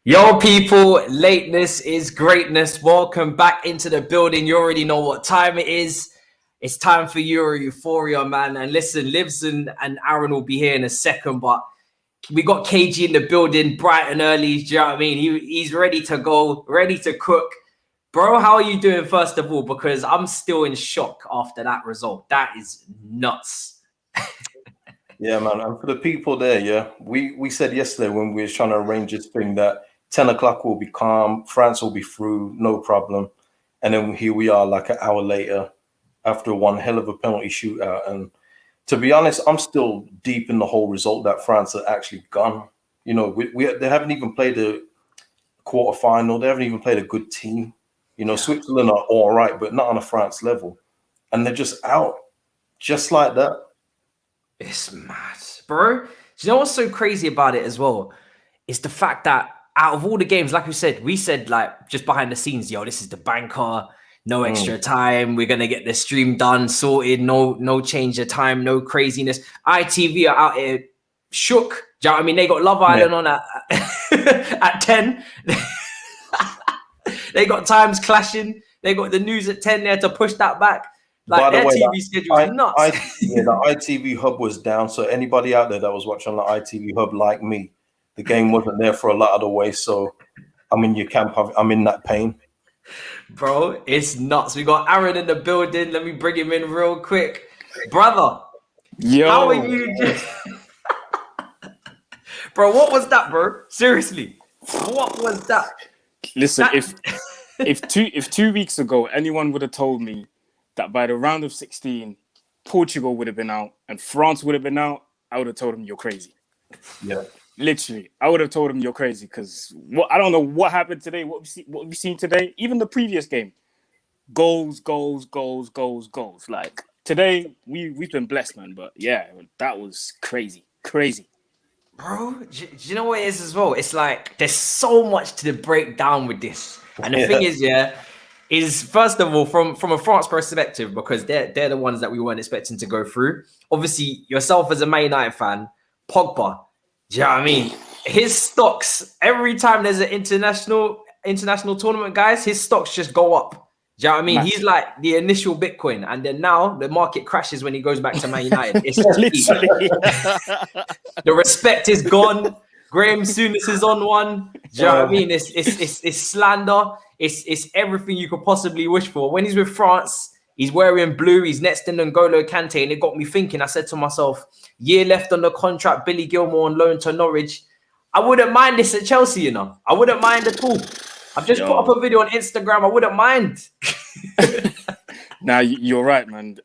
Yo, people, lateness is greatness. Welcome back into the building. You already know what time it is. It's time for Euro Euphoria, man. And listen, Livz and Aaron will be here in a second, but we got Kagey in the building bright and early. Do you know what I mean? He's ready to go, ready to cook. Bro, how are you doing, first of all? Because I'm still in shock after that result. That is nuts. Yeah, man. And for the people there, yeah, we said yesterday when we were trying to arrange this thing that 10 o'clock will be calm, France will be through, no problem. And then here we are like an hour later after one hell of a penalty shootout. And to be honest, I'm still deep in the whole result that France had actually gone. You know, they haven't even played a quarterfinal. They haven't even played a good team. You know, Switzerland are all right, but not on a France level. And they're just out just like that. It's mad, bro. Do you know what's so crazy about it as well? It's the fact that out of all the games, like we said, like just behind the scenes, yo, this is the banker, no extra time. We're gonna get the stream done, sorted, no change of time, no craziness. ITV are out here shook. Do you know what I mean? They got Love Island on at 10. They got times clashing. They got the news at 10 there to push that back. Like their TV schedule is nuts. The ITV hub was down. So anybody out there that was watching the ITV hub like me, the game wasn't there for a lot of the way. So I'm in your camp. I'm in that pain. Bro, it's nuts. We got Aaron in the building. Let me bring him in real quick. Brother, yo, how are you? Bro, what was that, bro? Seriously, what was that? Listen, if 2 weeks ago anyone would have told me that by the round of 16, Portugal would have been out and France would have been out, I would have told them you're crazy. Yeah, literally, I would have told them you're crazy because I don't know what happened today. What we've seen today, even the previous game, goals. Like today, we've been blessed, man. But yeah, that was crazy. Bro, do you know what it is as well? It's like there's so much to break down with this. And the thing is first of all, from a France perspective, because they're the ones that we weren't expecting to go through. Obviously, yourself as a Man United fan, Pogba, do you know what I mean? His stocks, every time there's an international tournament, guys, his stocks just go up. Do you know what I mean? He's like the initial Bitcoin, and then now the market crashes when he goes back to Man United. It's literally the respect is gone. Graham Souness is on one. Do you know what I mean? It's slander. It's everything you could possibly wish for. When he's with France, he's wearing blue. He's next in N'Golo Kante, and it got me thinking. I said to myself, year left on the contract. Billy Gilmore on loan to Norwich. I wouldn't mind this at Chelsea, you know. I wouldn't mind at all. I've just put up a video on Instagram. I wouldn't mind. Now you're right, man.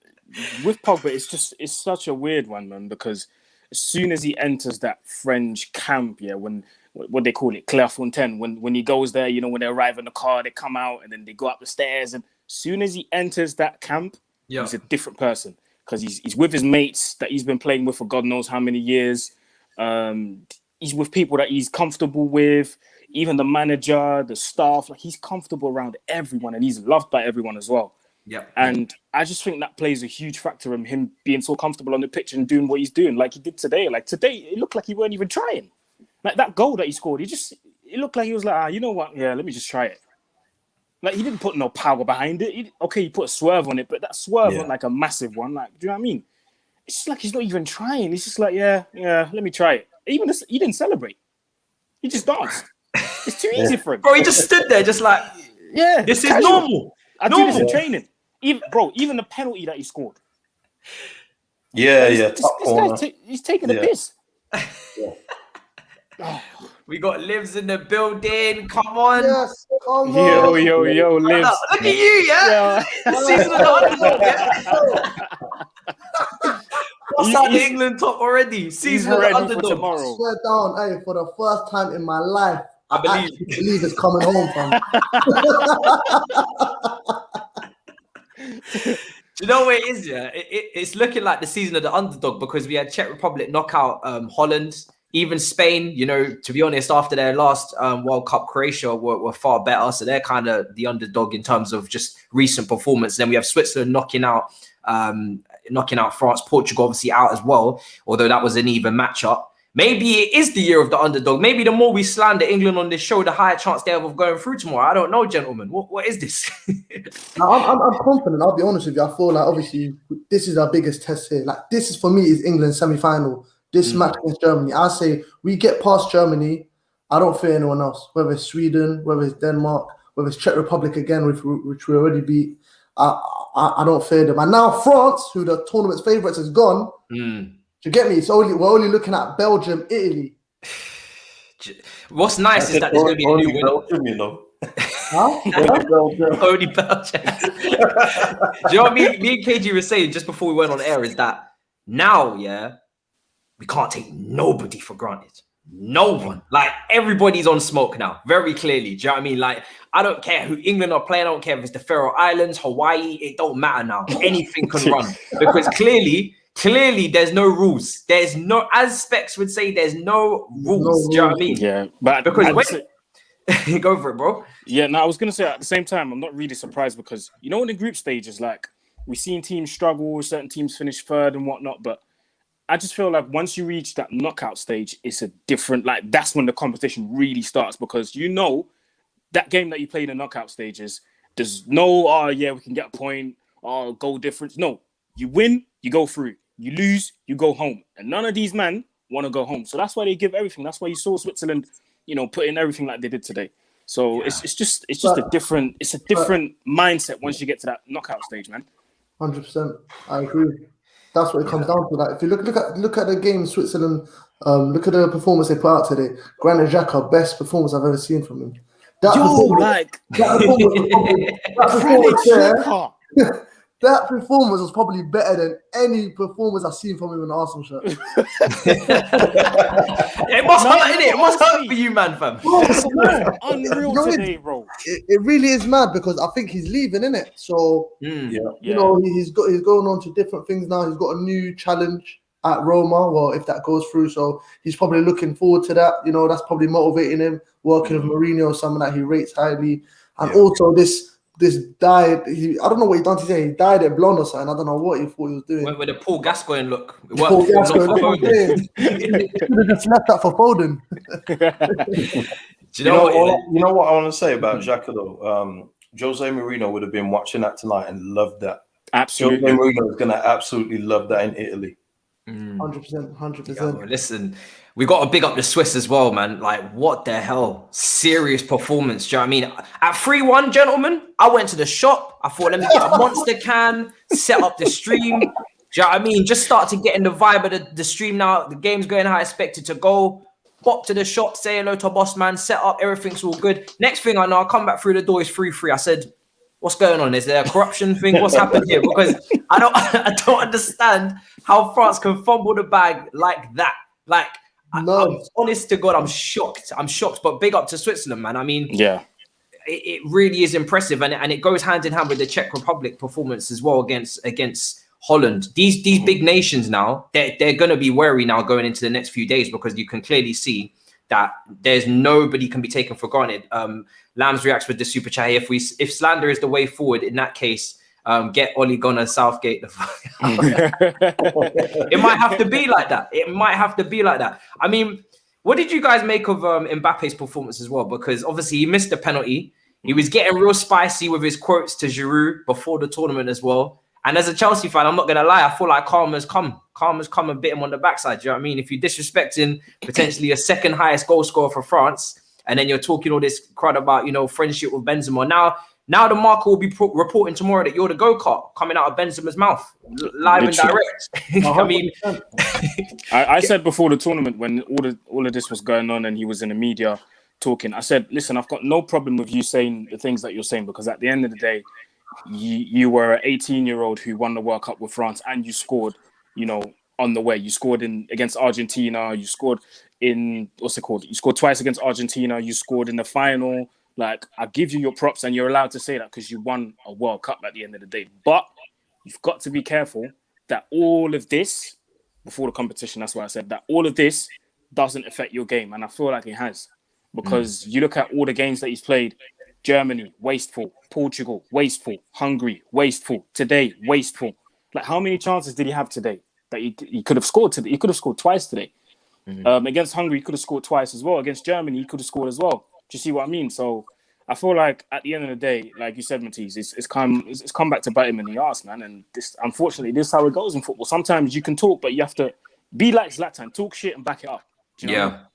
With Pogba, it's such a weird one, man, because as soon as he enters that French camp, when what they call it, Clairefontaine, when he goes there, you know, when they arrive in the car, they come out and then they go up the stairs, and as soon as he enters that camp, he's a different person because he's with his mates that he's been playing with for God knows how many years. He's with people that he's comfortable with. Even the manager, the staff, like he's comfortable around everyone and he's loved by everyone as well. Yeah. And I just think that plays a huge factor in him being so comfortable on the pitch and doing what he's doing, like he did today. Like today, it looked like he weren't even trying. Like that goal that he scored, it looked like he was like, you know what? Yeah, let me just try it. Like he didn't put no power behind it. He put a swerve on it, but that swerve wasn't like a massive one. Like, do you know what I mean? It's just like he's not even trying. He's just like, yeah, let me try it. Even this, he didn't celebrate. He just danced. It's too easy for him. Bro, he just stood there just like, this is normal. I do this in training. Even the penalty that he scored. This guy's he's taking the piss. We got Livz in the building. Come on. Yes, come on. Yo, Livz. Look at you, yeah? Season of the underdog, What's out the England top already? Season of the underdog. For tomorrow. I swear down, hey, for the first time in my life, I believe it's coming home from. Do you know where it is? Yeah, it's looking like the season of the underdog because we had Czech Republic knock out Holland, even Spain. You know, to be honest, after their last World Cup, Croatia were far better, so they're kind of the underdog in terms of just recent performance. Then we have Switzerland knocking out France, Portugal obviously out as well, although that was an even matchup. maybe it is the year of the underdog. Maybe the more we slander England on this show, the higher chance they have of going through tomorrow. I don't know, gentlemen. What is this? I'm confident. I'll be honest with you. I feel like obviously this is our biggest test here. Like this is for me is England's semi-final. This match against Germany. I say we get past Germany. I don't fear anyone else. Whether it's Sweden, whether it's Denmark, whether it's Czech Republic again, which we already beat. I don't fear them. And now France, who the tournament's favourites, is gone. You get me? We're only looking at Belgium, Italy. What's nice is that there's going to be a new winner. Belgium, you know. Huh? Only Belgium. Do you know what me and KG were saying just before we went on air is that now, we can't take nobody for granted. No one. Like, everybody's on smoke now, very clearly. Do you know what I mean? Like, I don't care who England are playing. I don't care if it's the Faroe Islands, Hawaii. It don't matter now. Anything can run. Because clearly, there's no rules. There's no, as Specs would say, there's no rules. Do you know what I mean? Yeah. But because go for it, bro. Yeah, no, I was going to say at the same time, I'm not really surprised because, you know, in the group stages, like, we've seen teams struggle, certain teams finish third and whatnot, but I just feel like once you reach that knockout stage, it's a different, like, that's when the competition really starts because you know that game that you play in the knockout stages, there's no, we can get a point, goal difference. No, you win, you go through. You lose, you go home. And none of these men want to go home. So that's why they give everything. That's why you saw Switzerland, you know, put in everything like they did today. So it's just a different mindset once you get to that knockout stage, man. 100%. I agree. That's what it comes down to. Like, if you look at the game, Switzerland, look at the performance they put out today. Granit Xhaka, best performance I've ever seen from him. That performance was probably better than any performance I've seen from him in the Arsenal shirt. It must hurt, innit? It must hurt for you, man, fam. Unreal today, bro. It really is mad because I think he's leaving, innit? So, you know, he's going on to different things now. He's got a new challenge at Roma. Well, if that goes through, so he's probably looking forward to that. You know, that's probably motivating him. Working with Mourinho, someone that he rates highly. And also this died. I don't know what he done today. He died at blonde or something. I don't know what he thought he was doing. Went with a Paul Gascoigne look. It Paul worked. Gascoigne. He should have just left that for Foden. You know what I want to say about Xhaka though? Jose Mourinho would have been watching that tonight and loved that. Absolutely. Jose Mourinho is going to absolutely love that in Italy. 100%. Yeah, well, listen, we got to big up the Swiss as well, man. Like, what the hell? Serious performance. Do you know what I mean? At 3-1, gentlemen, I went to the shop. I thought, let me get a Monster can, set up the stream. Do you know what I mean? Just start to get in the vibe of the stream now. The game's going how I expect it to go. Pop to the shop, say hello to boss man, set up, everything's all good. Next thing I know, I come back through the door, it's 3-3. I said, what's going on? Is there a corruption thing? What's happened here? Because I don't understand how France can fumble the bag like that. Like, I'm honest to God, I'm shocked. But big up to Switzerland, man. I mean, it really is impressive, and it goes hand in hand with the Czech Republic performance as well against Holland. These big nations now, they're going to be wary now going into the next few days because you can clearly see that there's nobody can be taken for granted. Lambs reacts with the super chat here. If slander is the way forward, in that case, get Ole Gunnar Southgate the fuck out. It might have to be like that. I mean, what did you guys make of Mbappe's performance as well? Because obviously he missed the penalty. He was getting real spicy with his quotes to Giroud before the tournament as well. And as a Chelsea fan, I'm not going to lie, I feel like Karma's come and bit him on the backside. Do you know what I mean? If you're disrespecting potentially a second highest goal scorer for France, and then you're talking all this crud about, you know, friendship with Benzema. Now the marker will be reporting tomorrow that you're the go-kart coming out of Benzema's mouth, live and direct. I mean, I said before the tournament when all of this was going on and he was in the media talking, I said, listen, I've got no problem with you saying the things that you're saying because at the end of the day, you were an 18-year-old who won the World Cup with France and you scored, you know, on the way. You scored against Argentina. You scored you scored twice against Argentina. You scored in the final. Like, I give you your props and you're allowed to say that because you won a World Cup at the end of the day. But you've got to be careful that all of this, before the competition, that's why I said that all of this doesn't affect your game. And I feel like it has. Because you look at all the games that he's played, Germany, wasteful. Portugal, wasteful. Hungary, wasteful. Today, wasteful. Like, how many chances did he have today that he could have scored today? He could have scored twice today. Against Hungary, he could have scored twice as well. Against Germany, he could have scored as well. Do you see what I mean? So I feel like at the end of the day, like you said, Matisse, it's come back to bite him in the arse, man. And this, unfortunately, this is how it goes in football. Sometimes you can talk, but you have to be like Zlatan, talk shit and back it up. Do you know what I mean?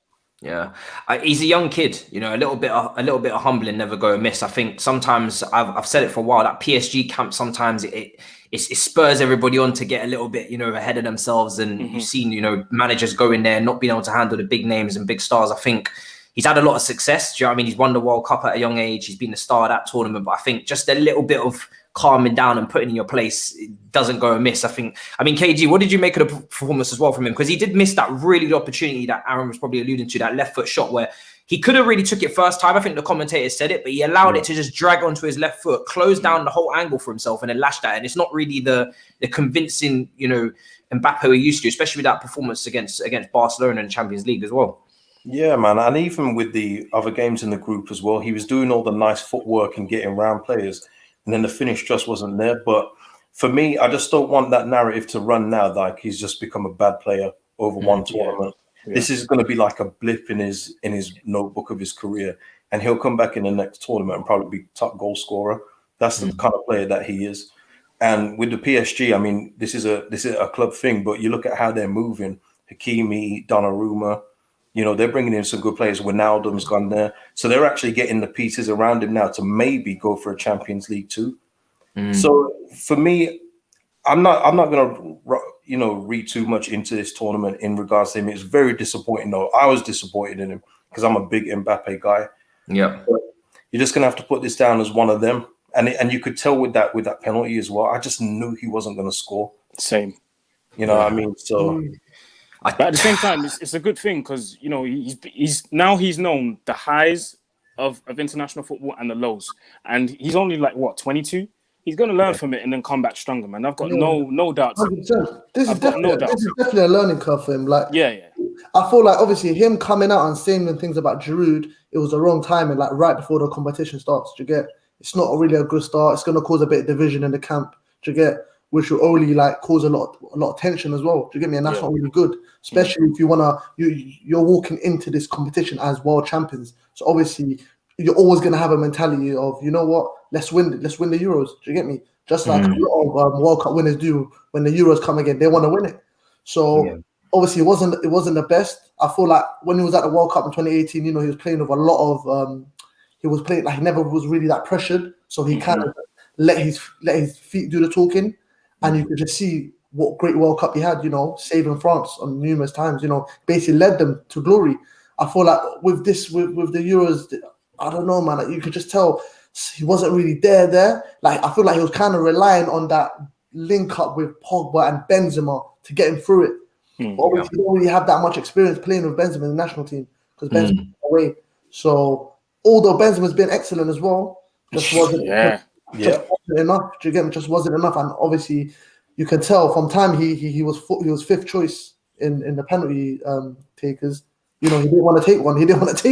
Yeah, he's a young kid. You know, a little bit of humbling never go amiss. I think sometimes I've said it for a while. That PSG camp sometimes it spurs everybody on to get a little bit, you know, ahead of themselves. And you've seen, you know, managers go in there not being able to handle the big names and big stars. I think he's had a lot of success. Do you know what I mean? He's won the World Cup at a young age. He's been the star of that tournament. But I think just a little bit of calming down and putting in your place, it doesn't go amiss. I mean, KG, what did you make of the performance as well from him? Because he did miss that really good opportunity that Aaron was probably alluding to, that left foot shot where he could have really took it first time. I think the commentator said it, but he allowed it to just drag onto his left foot, close down the whole angle for himself and then lashed at it. And it's not really the convincing, you know, Mbappe we're used to, especially with that performance against Barcelona in the Champions League as well. Yeah, man. And even with the other games in the group as well, he was doing all the nice footwork and getting around players. And then the finish just wasn't there. But for me, I just don't want that narrative to run now, like he's just become a bad player over one tournament. Yeah. This is going to be like a blip in his notebook of his career. And he'll come back in the next tournament and probably be top goal scorer. That's the kind of player that he is. And with the PSG, I mean, this is a club thing, but you look at how they're moving. Hakimi, Donnarumma, you know, they're bringing in some good players. Wijnaldum's gone there. So they're actually getting the pieces around him now to maybe go for a Champions League too. So for me, I'm not going to, you know, read too much into this tournament in regards to him. It's very disappointing though. I was disappointed in him because I'm a big Mbappe guy. Yeah. But you're just going to have to put this down as one of them. And you could tell with that penalty as well. I just knew he wasn't going to score. Same. You know what I mean? So... But at the same time, it's a good thing because, you know, he's known the highs of international football and the lows. And he's only like, 22? He's going to learn from it and then come back stronger, man. I've got no doubts. 100%. This is definitely a learning curve for him. Like, I feel like obviously him coming out and saying things about Giroud, it was the wrong time and like right before the competition starts. Do you get? It's not really a good start. It's going to cause a bit of division in the camp. Do you get? Which will only like cause a lot of tension as well. Do you get me? And that's not really good, especially if you're walking into this competition as world champions. So obviously you're always going to have a mentality of, you know what, let's win the Euros. Do you get me? Just like a lot of World Cup winners do when the Euros come again, they want to win it. So obviously it wasn't the best. I feel like when he was at the World Cup in 2018, you know, he was playing with a lot of he was playing like he never was really that pressured. So he kind of let his feet do the talking. And you could just see what great World Cup he had, you know, saving France on numerous times, you know, basically led them to glory. I feel like with the Euros, I don't know, man, like you could just tell he wasn't really there. Like, I feel like he was kind of relying on that link up with Pogba and Benzema to get him through it. But obviously, he don't really have that much experience playing with Benzema in the national team because Benzema's away. So, although Benzema's been excellent as well, just wasn't enough. Do you get me? Just wasn't enough. And obviously, you can tell from time he was fifth choice in the penalty takers. You know, he didn't want to take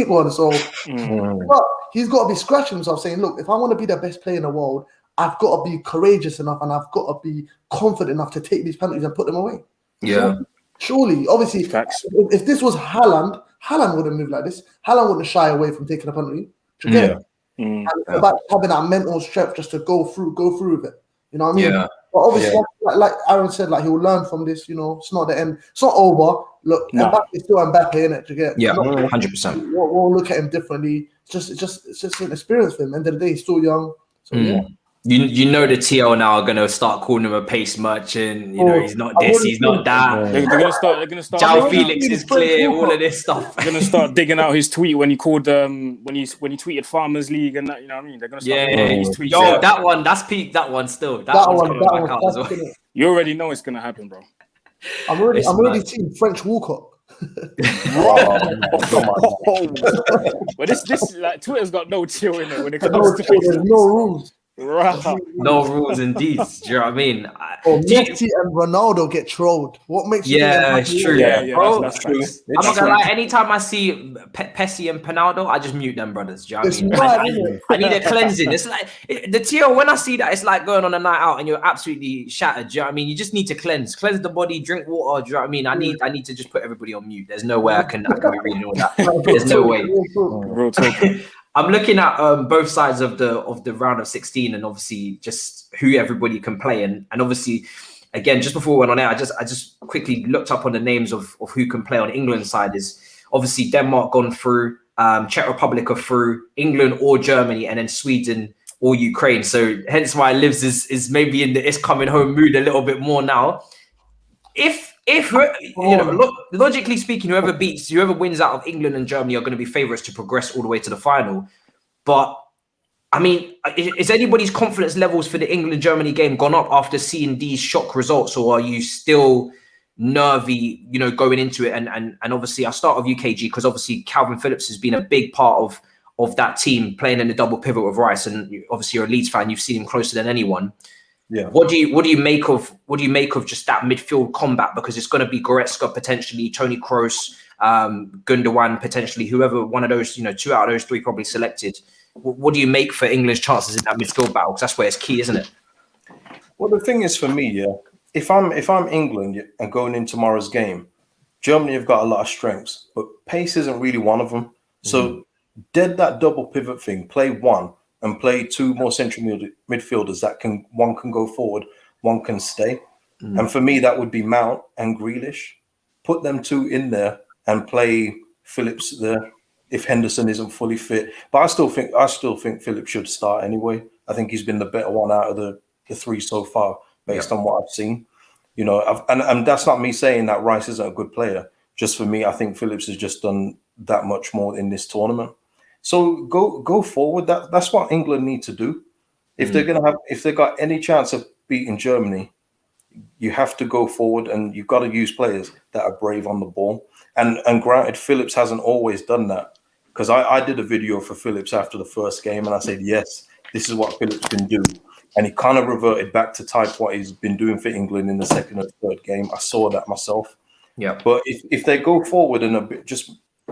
one. So, but he's got to be scratching himself, saying, "Look, if I want to be the best player in the world, I've got to be courageous enough and I've got to be confident enough to take these penalties and put them away." Yeah. Surely, obviously, if this was Haaland wouldn't move like this. Haaland wouldn't shy away from taking a penalty. Do you get it? And it's about having that mental strength just to go through with it. You know what I mean? Yeah. But obviously, like Aaron said, like he'll learn from this. You know, it's not the end. It's not over. Look, Mbappe is still Mbappe, innit? Do you get? 100%. We'll look at him differently. It's just an experience for him. End of the day, he's still young. So You know the TL now are gonna start calling him a pace merchant. You know, he's not this, he's not that. They're gonna start. João Felix is clear. All of this stuff. They're gonna start digging out his tweet when he called when he tweeted Farmers League and that. You know what I mean? They're gonna start his tweets. Yo, that one, that's peak. That one still. That one's coming back out as well. You already know it's gonna happen, bro. I'm already seeing French Walcott. But this like Twitter's got no chill in it when it comes to there's no rules. Right. No rules indeed. Do you know what I mean? Or Do you- Messi and Ronaldo get trolled. What makes you Yeah, think it's true. Yeah, Bro, that's true. facts. I'm not It's gonna true. lie. Anytime I see Pessi and Pinaldo, I just mute them brothers. Do you know It's what I mad, mean? isn't it? I need a cleansing. It's like the Tio. When I see that, it's like going on a night out and you're absolutely shattered. Do you know what I mean? You just need to cleanse the body, drink water. Do you know what I mean? I need to just put everybody on mute. There's no way I can be reading all that. There's no way. Real talk. I'm looking at both sides of the round of 16 and obviously just who everybody can play and obviously again just before we went on air I just quickly looked up on the names of who can play on England's side. Is obviously Denmark gone through, Czech Republic are through, England or Germany, and then Sweden or Ukraine. So hence why Livz is maybe in the it's coming home mood a little bit more now. If you know, logically speaking, whoever wins out of England and Germany are going to be favourites to progress all the way to the final. But I mean, is anybody's confidence levels for the England-Germany game gone up after seeing these shock results, or are you still nervy, you know, going into it? And obviously, I'll start with UKG because obviously Calvin Phillips has been a big part of that team playing in the double pivot with Rice, and obviously you're a Leeds fan, you've seen him closer than anyone. Yeah. What do you make of just that midfield combat? Because it's going to be Goretzka potentially, Toni Kroos, Gundogan potentially, whoever one of those, you know, 2 out of those 3 probably selected. What do you make for England's chances in that midfield battle? Because that's where it's key, isn't it? Well, the thing is for me, yeah, if I'm England and going in tomorrow's game, Germany have got a lot of strengths, but pace isn't really one of them. So dead that double pivot thing, play one and play 2 more central midfielders that one can go forward, one can stay. And for me, that would be Mount and Grealish. Put them 2 in there and play Phillips there if Henderson isn't fully fit. But I still think Phillips should start anyway. I think he's been the better one out of the 3 so far, based on what I've seen. You know, and that's not me saying that Rice isn't a good player. Just for me, I think Phillips has just done that much more in this tournament. So go forward. That's what England need to do. If they've got any chance of beating Germany, you have to go forward and you've got to use players that are brave on the ball. And granted, Phillips hasn't always done that, because I did a video for Phillips after the first game and I said, yes, this is what Phillips can do. And he kind of reverted back to type what he's been doing for England in the second and third game. I saw that myself. Yeah. But if they go forward and just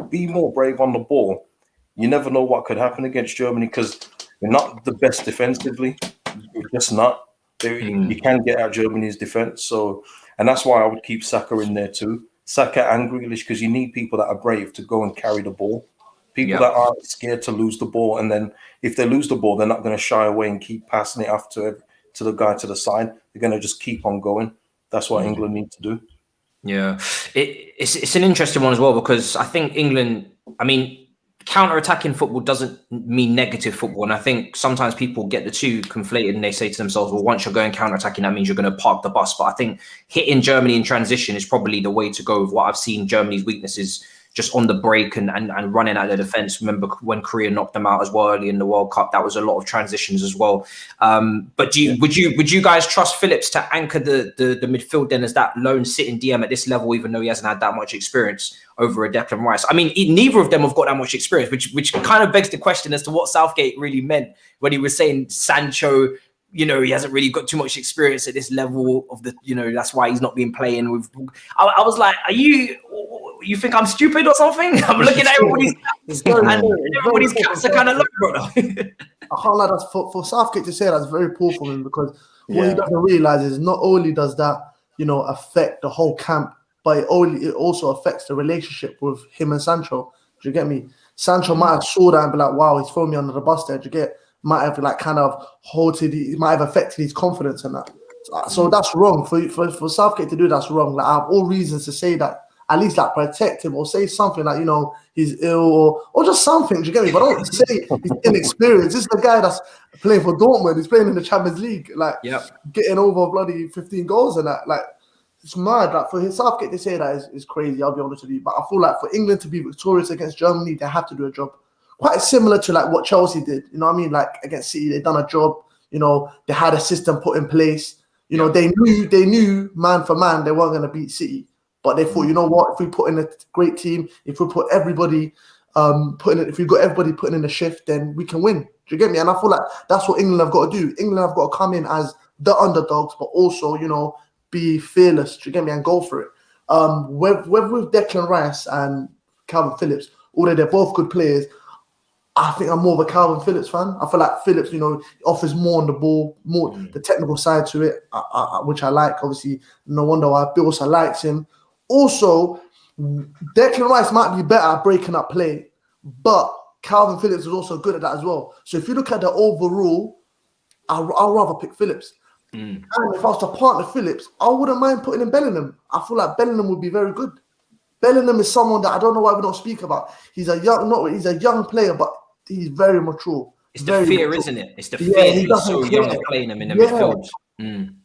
be more brave on the ball, you never know what could happen against Germany, because we're not the best defensively. We're just not. You can get out Germany's defense. So, and that's why I would keep Saka in there too. Saka and Grealish, because you need people that are brave to go and carry the ball. People that aren't scared to lose the ball. And then if they lose the ball, they're not going to shy away and keep passing it off to the guy to the side. They're going to just keep on going. That's what England need to do. Yeah. It's an interesting one as well, because I think England, I mean, counter-attacking football doesn't mean negative football. And I think sometimes people get the 2 conflated and they say to themselves, well, once you're going counter-attacking, that means you're going to park the bus. But I think hitting Germany in transition is probably the way to go. With what I've seen Germany's weaknesses just on the break and running out of the defense. Remember when Korea knocked them out as well early in the World Cup? That was a lot of transitions as well. But would you guys trust Phillips to anchor the midfield then as that lone sitting DM at this level, even though he hasn't had that much experience over a Declan Rice? I mean, neither of them have got that much experience, which kind of begs the question as to what Southgate really meant when he was saying Sancho, you know, he hasn't really got too much experience at this level of the, you know, that's why he's not been playing with. I was like, you think I'm stupid or something? I'm looking at everybody's caps and everybody's caps are kind of low, brother. I can't lie, that's for Southgate to say that's very poor for him, because what he doesn't realize is not only does that, you know, affect the whole camp, but it also affects the relationship with him and Sancho. Do you get me? Sancho might have saw that and be like, wow, he's thrown me under the bus there. Do you get? Might have like kind of might have affected his confidence and that. So that's wrong. For Southgate to do that's wrong. Like, I have all reasons to say that, at least like protect him or say something like, you know, he's ill or just something. Do you get me? But don't say he's inexperienced. This is the guy that's playing for Dortmund. He's playing in the Champions League, like getting over bloody 15 goals and that. Like, it's mad. Like, for his Southgate to say that is crazy. I'll be honest with you. But I feel like for England to be victorious against Germany, they have to do a job. Quite similar to like what Chelsea did. You know what I mean? Like against City, they done a job. You know, they had a system put in place. You know, they knew man for man they weren't going to beat City. But they thought, you know what, if we put in a great team, if we put everybody if we've got everybody putting in a shift, then we can win. Do you get me? And I feel like that's what England have got to do. England have got to come in as the underdogs, but also, be fearless. Do you get me? And go for it. Whether with Declan Rice and Calvin Phillips, although they're both good players, I think I'm more of a Calvin Phillips fan. I feel like Phillips, offers more on the ball, more the technical side to it, which I like. Obviously, no wonder why Bielsa likes him. Also, Declan Rice might be better at breaking up play, but Calvin Phillips is also good at that as well. So if you look at the overall, I'll rather pick Phillips. And if I was to partner Phillips, I wouldn't mind putting in Bellingham. I feel like Bellingham would be very good. Bellingham is someone that I don't know why we don't speak about. He's a young player, but he's very mature. It's the fear, mature. Isn't it? It's the fear. He's so young playing him in the midfield.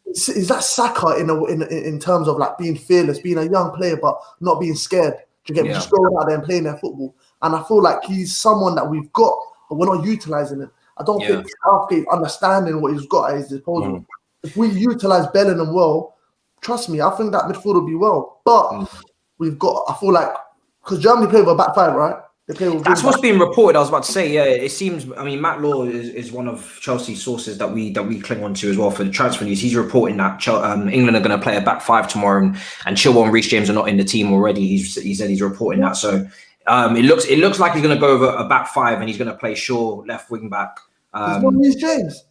Is that Saka in terms of like being fearless, being a young player but not being scared? Do you get me? Just going out there and playing their football. And I feel like he's someone that we've got, but we're not utilising it. I don't think Southgate understanding what he's got at his disposal. If we utilise Bellingham well, trust me, I think that midfield will be well. But we've got, I feel like, because Germany play with a back five, right? That's what's being reported. I was about to say, it seems. I mean, Matt Law is one of Chelsea's sources that we cling on to as well for the transfer news. He's reporting that England are going to play a back five tomorrow, and Chilwell and Reece James are not in the team already. He said he's reporting that. So it looks like he's going to go over a back five, and he's going to play Shaw left wing back. There's no Reece James.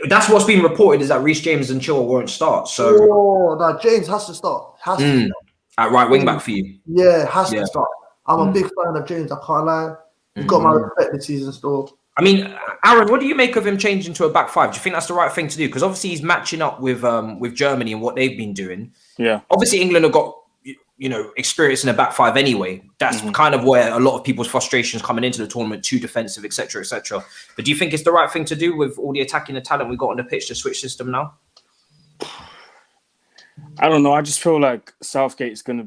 That's what's been reported, is that Reece James and Chilwell won't start. So James has to start. At right wing back for you. Yeah, has to start. I'm a big fan of James. I can't lie. He's got my respect this season still. I mean, Aaron, what do you make of him changing to a back five? Do you think that's the right thing to do? Because obviously he's matching up with Germany and what they've been doing. Yeah. Obviously England have got experience in a back five anyway. That's kind of where a lot of people's frustrations coming into the tournament, too defensive, etc., etc. But do you think it's the right thing to do with all the attacking the talent we got on the pitch to switch system now? I don't know. I just feel like Southgate is going to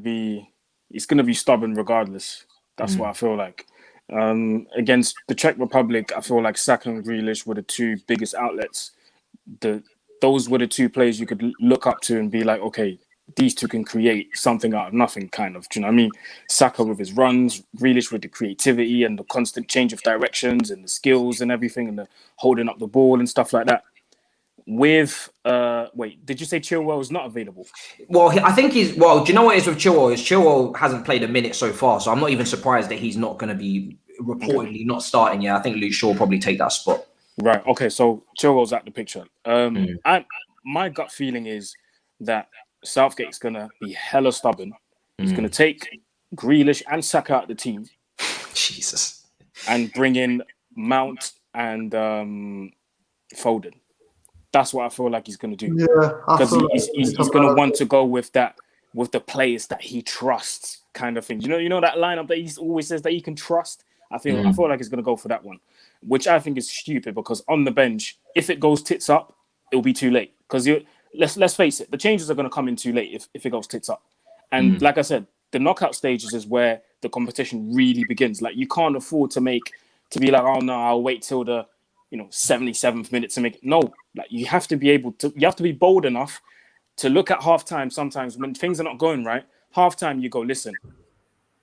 be stubborn regardless. That's what I feel like. Against the Czech Republic, I feel like Saka and Grealish were the two biggest outlets. Those were the two players you could look up to and be like, okay, these two can create something out of nothing, kind of. Do you know what I mean? Saka with his runs, Grealish with the creativity and the constant change of directions and the skills and everything and the holding up the ball and stuff like that. With did you say Chilwell is not available? Well, I think do you know what it is with Chilwell? Chilwell hasn't played a minute so far, so I'm not even surprised that he's not going to be reportedly not starting. Yeah, I think Luke Shaw will probably take that spot. Right. Okay. So Chilwell's out the picture. My gut feeling is that Southgate's going to be hella stubborn. He's going to take Grealish and Saka out of the team. Jesus. And bring in Mount and Foden. That's what I feel like he's going to do. Yeah, because he's going to want to go with the players that he trusts, kind of thing. You know that lineup that he always says that he can trust. I feel like he's going to go for that one, which I think is stupid because on the bench, if it goes tits up, it'll be too late. Because let's face it, the changes are going to come in too late if it goes tits up. And like I said, the knockout stages is where the competition really begins. Like you can't afford to be like, oh no, I'll wait till the 77th minute to make it. No, like you have to be bold enough to look at halftime. Sometimes when things are not going right, halftime you go, listen,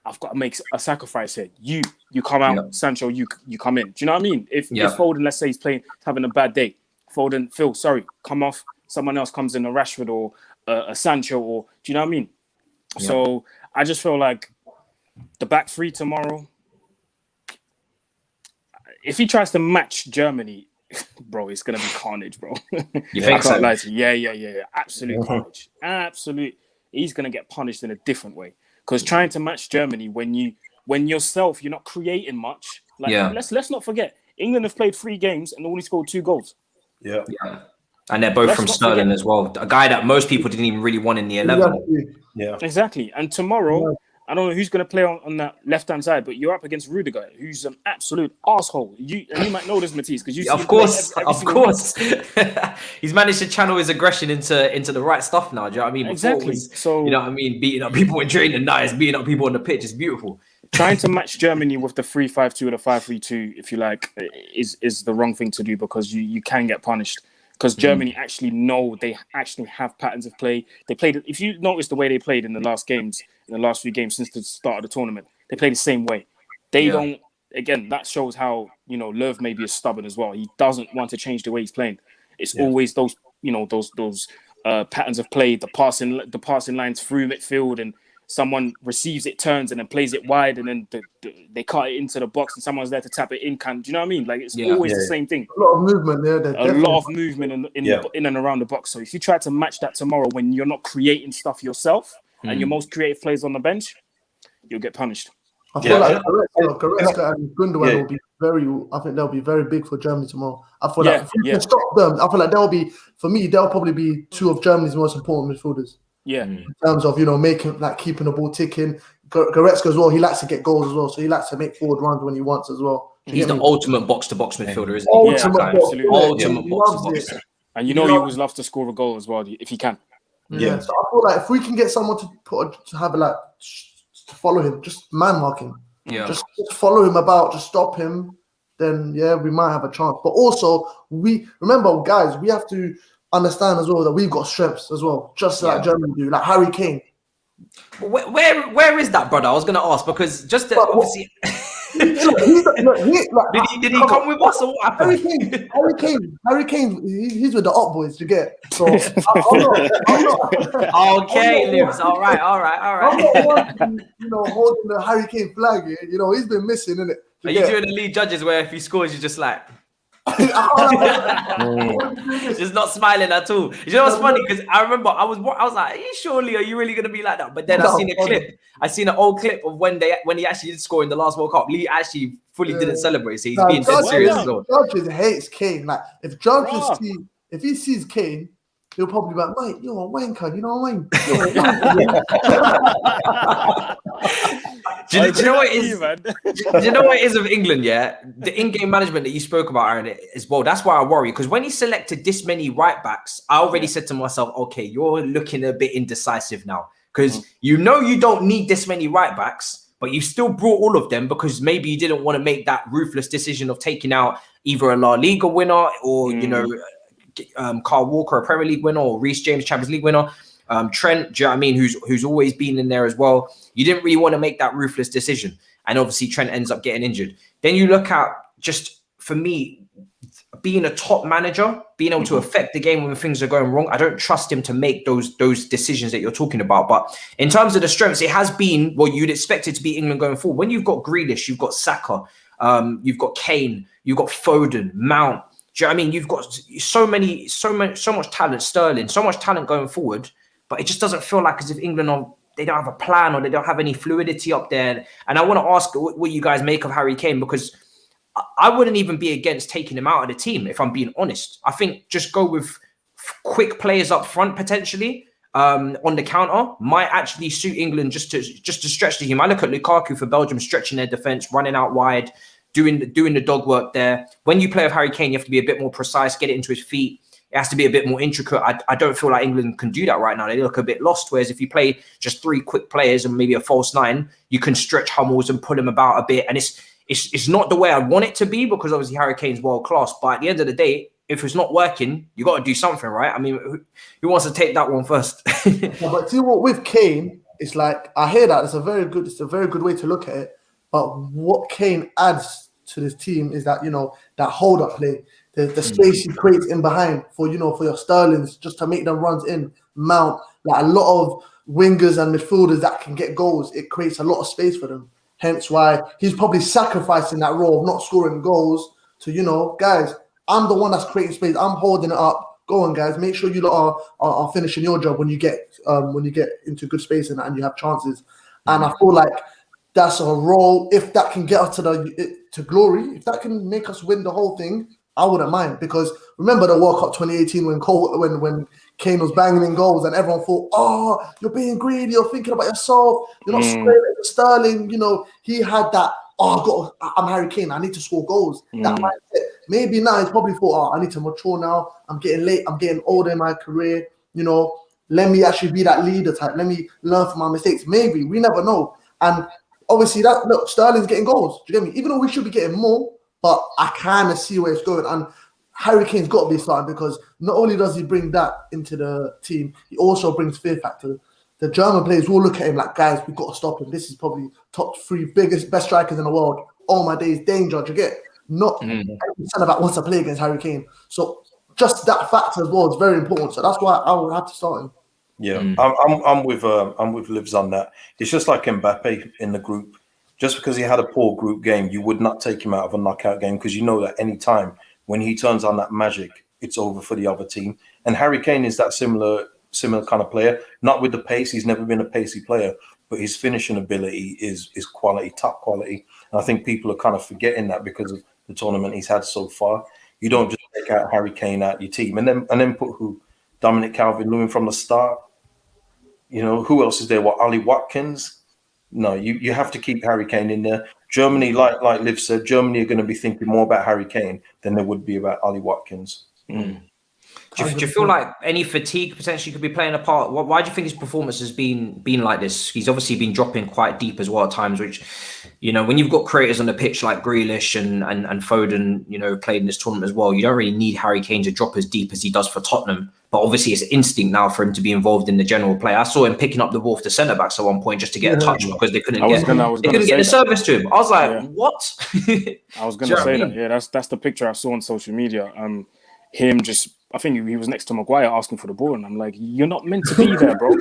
I've got to make a sacrifice here. You come out, Sancho, you come in. Do you know what I mean? If Foden, let's say he's having a bad day, Foden, Phil, sorry, come off. Someone else comes in, a Rashford or a Sancho, or do you know what I mean? Yeah. So I just feel like the back three tomorrow. If he tries to match Germany, bro, it's gonna be carnage, bro. You think so? Lie to you. Yeah. Absolute carnage. Absolute. He's gonna get punished in a different way. Because trying to match Germany when yourself you're not creating much. Let's not forget, England have played 3 games and only scored 2 goals. Yeah. And they're both from Sterling as well. A guy that most people didn't even really want in the 11. Yeah. Exactly. And tomorrow, I don't know who's going to play on that left-hand side, but you're up against Rudiger, who's an absolute arsehole. You might know this, Matisse, because you see Of course. He's managed to channel his aggression into the right stuff now. Do you know what I mean? Exactly. So, you know what I mean? Beating up people in training, now it's beating up people on the pitch. It's beautiful. Trying to match Germany with the 3-5-2 or the 5-3-2, if you like, is the wrong thing to do because you can get punished. Because Germany actually know they actually have patterns of play. They played. If you notice the way they played in the last few games since the start of the tournament, they play the same way. They don't. Again, that shows how Löw maybe is stubborn as well. He doesn't want to change the way he's playing. It's always those those patterns of play, the passing lines through midfield, and someone receives it, turns, and then plays it wide, and then they cut it into the box, and someone's there to tap it in. Do you know what I mean? Like it's always the same thing. A lot of movement there. A lot of movement in and around the box. So if you try to match that tomorrow when you're not creating stuff yourself and your most creative players on the bench, you'll get punished. I feel like Goretzka and Gundogan will be I think they'll be very big for Germany tomorrow. I feel like if we can stop them, I feel like they'll probably be two of Germany's most important midfielders. Yeah. In terms of, keeping the ball ticking. Goretzka as well, he likes to get goals as well, so he likes to make forward runs when he wants as well. He's the ultimate box-to-box midfielder, isn't he? Absolutely. Ultimate box-to-box. And he always loves to score a goal as well, if he can. Yeah. So I feel like if we can get someone to follow him, just man mark him. Yeah. Just follow him about, just stop him, then we might have a chance. But also, remember, guys, we have to understand as well that we've got strengths as well, just like Germany do, like Harry Kane. Where is that, brother? I was going to ask because obviously. Did he come with us or what happened? Harry Kane, he's with the up boys to get. So I'm not. Okay, Livz. All right. I'm not one, holding the Harry Kane flag here. He's been missing, innit? Are you doing the lead judges where if he scores, you're just like. Just not smiling at all. You know what's funny? Because I remember I was like, surely are you really gonna be like that? But then I seen a clip. I seen an old clip of when he actually did score in the last World Cup. Lee actually fully didn't celebrate, so he's being dead serious as well. Judges hates Kane. Like if judges if he sees Kane, he'll probably be like, mate, you're a wanker. You know what I mean? Do you know what it is? Do you know what it is of England? Yeah, the in-game management that you spoke about, Aaron, as well. That's why I worry because when he selected this many right backs, I already said to myself, okay, you're looking a bit indecisive now because you don't need this many right backs, but you still brought all of them because maybe you didn't want to make that ruthless decision of taking out either a La Liga winner or Kyle Walker, a Premier League winner, or Reece James, Champions League winner. Trent, do you know what I mean? Who's always been in there as well. You didn't really want to make that ruthless decision. And obviously Trent ends up getting injured. Then you look at, just for me, being a top manager, being able to affect the game when things are going wrong. I don't trust him to make those decisions that you're talking about. But in terms of the strengths, it has been what you'd expect it to be England going forward. When you've got Grealish, you've got Saka, you've got Kane, you've got Foden, Mount. Do you know what I mean? You've got so much talent, Sterling, so much talent going forward. But it just doesn't feel like as if England they don't have a plan or they don't have any fluidity up there. And I want to ask what you guys make of Harry Kane, because I wouldn't even be against taking him out of the team, if I'm being honest. I think just go with quick players up front potentially on the counter might actually suit England just to stretch the game. I look at Lukaku for Belgium stretching their defense, running out wide, doing the dog work there. When you play with Harry Kane, you have to be a bit more precise, get it into his feet. It has to be a bit more intricate. I don't feel like England can do that right now. They look a bit lost. Whereas if you play just three quick players and maybe a false nine, you can stretch Hummels and pull him about a bit. And it's not the way I want it to be, because obviously Harry Kane's world class. But at the end of the day, if it's not working, you got to do something, right? I mean, who wants to take that one first? Yeah, but see what with Kane, it's like I hear that it's a very good way to look at it. But what Kane adds to this team is that that hold up play. The space he creates in behind for your Sterlings, just to make them runs in, Mount, like a lot of wingers and midfielders that can get goals. It creates a lot of space for them. Hence why he's probably sacrificing that role of not scoring goals to, guys, I'm the one that's creating space. I'm holding it up. Go on, guys. Make sure you lot are finishing your job when you get into good space and you have chances. And I feel like that's a role. If that can get us to glory, if that can make us win the whole thing, I wouldn't mind, because remember the World Cup 2018 when Kane was banging in goals and everyone thought, oh, you're being greedy, you're thinking about yourself, you're not spraying at Sterling. He had that, I'm Harry Kane, I need to score goals. That mindset. Maybe now he's probably thought, I need to mature now. I'm getting late. I'm getting older in my career. Let me actually be that leader type. Let me learn from my mistakes. Maybe, we never know. And obviously Sterling's getting goals. Do you get me? Even though we should be getting more, but I kind of see where it's going. And Harry Kane's got to be starting, because not only does he bring that into the team, he also brings fear factor. the German players will look at him like, guys, we've got to stop him. This is probably top 3 best strikers in the world. Oh my days, danger, do you get? Not every centre-back wants to play against Harry Kane. So just that factor as well is very important. So that's why I would have to start him. Yeah, I'm with Livz on that. It's just like Mbappe in the group. Just because he had a poor group game, you would not take him out of a knockout game because you know that any time when he turns on that magic, it's over for the other team. And Harry Kane is that similar kind of player. Not with the pace; he's never been a pacey player, but his finishing ability is quality, top quality. And I think people are kind of forgetting that because of the tournament he's had so far. You don't just take out Harry Kane out your team and then put who? Dominic Calvert-Lewin from the start. You know, who else is there? What, Ollie Watkins? No, you have to keep Harry Kane in there. Germany, like Liv said, Germany are going to be thinking more about Harry Kane than they would be about Ollie Watkins. Do you feel like any fatigue potentially could be playing a part? Why do you think his performance has been like this? He's obviously been dropping quite deep as well at times, which, you know, when you've got creators on the pitch like Grealish and Foden, you know, played in this tournament as well, you don't really need Harry Kane to drop as deep as he does for Tottenham. But obviously it's instinct now for him to be involved in the general play. I saw him picking up the ball for the centre-backs at one point just to get a touch because they couldn't get the service to him. I was like, what? I was going to say that. Yeah, that's the picture I saw on social media. Him just, I think he was next to Maguire asking for the ball, and I'm like, you're not meant to be there, bro.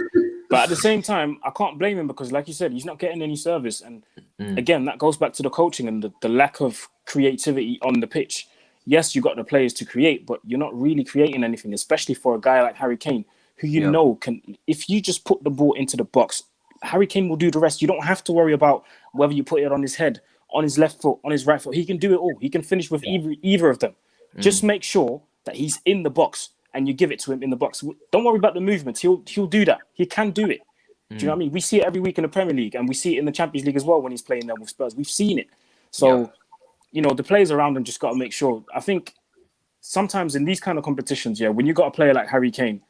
But at the same time, I can't blame him because, like you said, he's not getting any service. And again, that goes back to the coaching and the lack of creativity on the pitch. Yes, you got the players to create, but you're not really creating anything, especially for a guy like Harry Kane, who you know can, if you just put the ball into the box, Harry Kane will do the rest. You don't have to worry about whether you put it on his head, on his left foot, on his right foot. He can do it all. He can finish with either of them. Just make sure that he's in the box and you give it to him in the box. Don't worry about the movements. He'll do that. He can do it. Do you know what I mean? We see it every week in the Premier League and we see it in the Champions League as well when he's playing there with Spurs. We've seen it. So, you know, the players around him just got to make sure. I think sometimes in these kind of competitions, when you got a player like Harry Kane,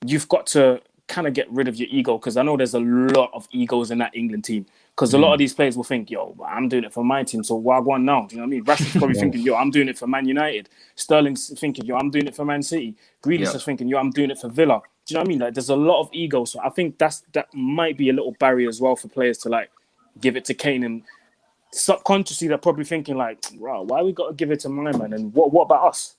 you've got to kind of get rid of your ego, because I know there's a lot of egos in that England team. Because a lot of these players will think, yo, I'm doing it for my team, so why go on now? Do you know what I mean? Rashford's probably thinking, yo, I'm doing it for Man United. Sterling's thinking, yo, I'm doing it for Man City. Grealish is thinking, yo, I'm doing it for Villa. Do you know what I mean? Like, there's a lot of ego. So I think that might be a little barrier as well for players to, like, give it to Kane. And subconsciously, they're probably thinking, like, wow, why we got to give it to my man? And what about us?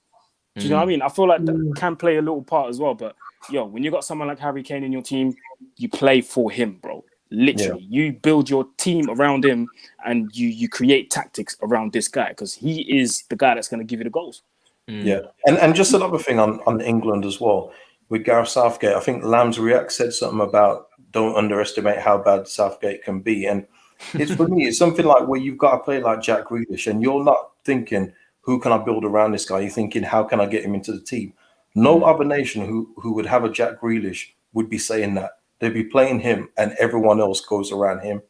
Do you know what I mean? I feel like that can play a little part as well. But, yo, when you got someone like Harry Kane in your team, you play for him, bro. Literally, you build your team around him and you create tactics around this guy, because he is the guy that's going to give you the goals. Yeah, and just another thing on England as well, with Gareth Southgate, I think Lambs React said something about don't underestimate how bad Southgate can be. And it's, for me, it's something like where you've got a player like Jack Grealish and you're not thinking, who can I build around this guy? You're thinking, how can I get him into the team? No other nation who would have a Jack Grealish would be saying that. They'd be playing him and everyone else goes around him.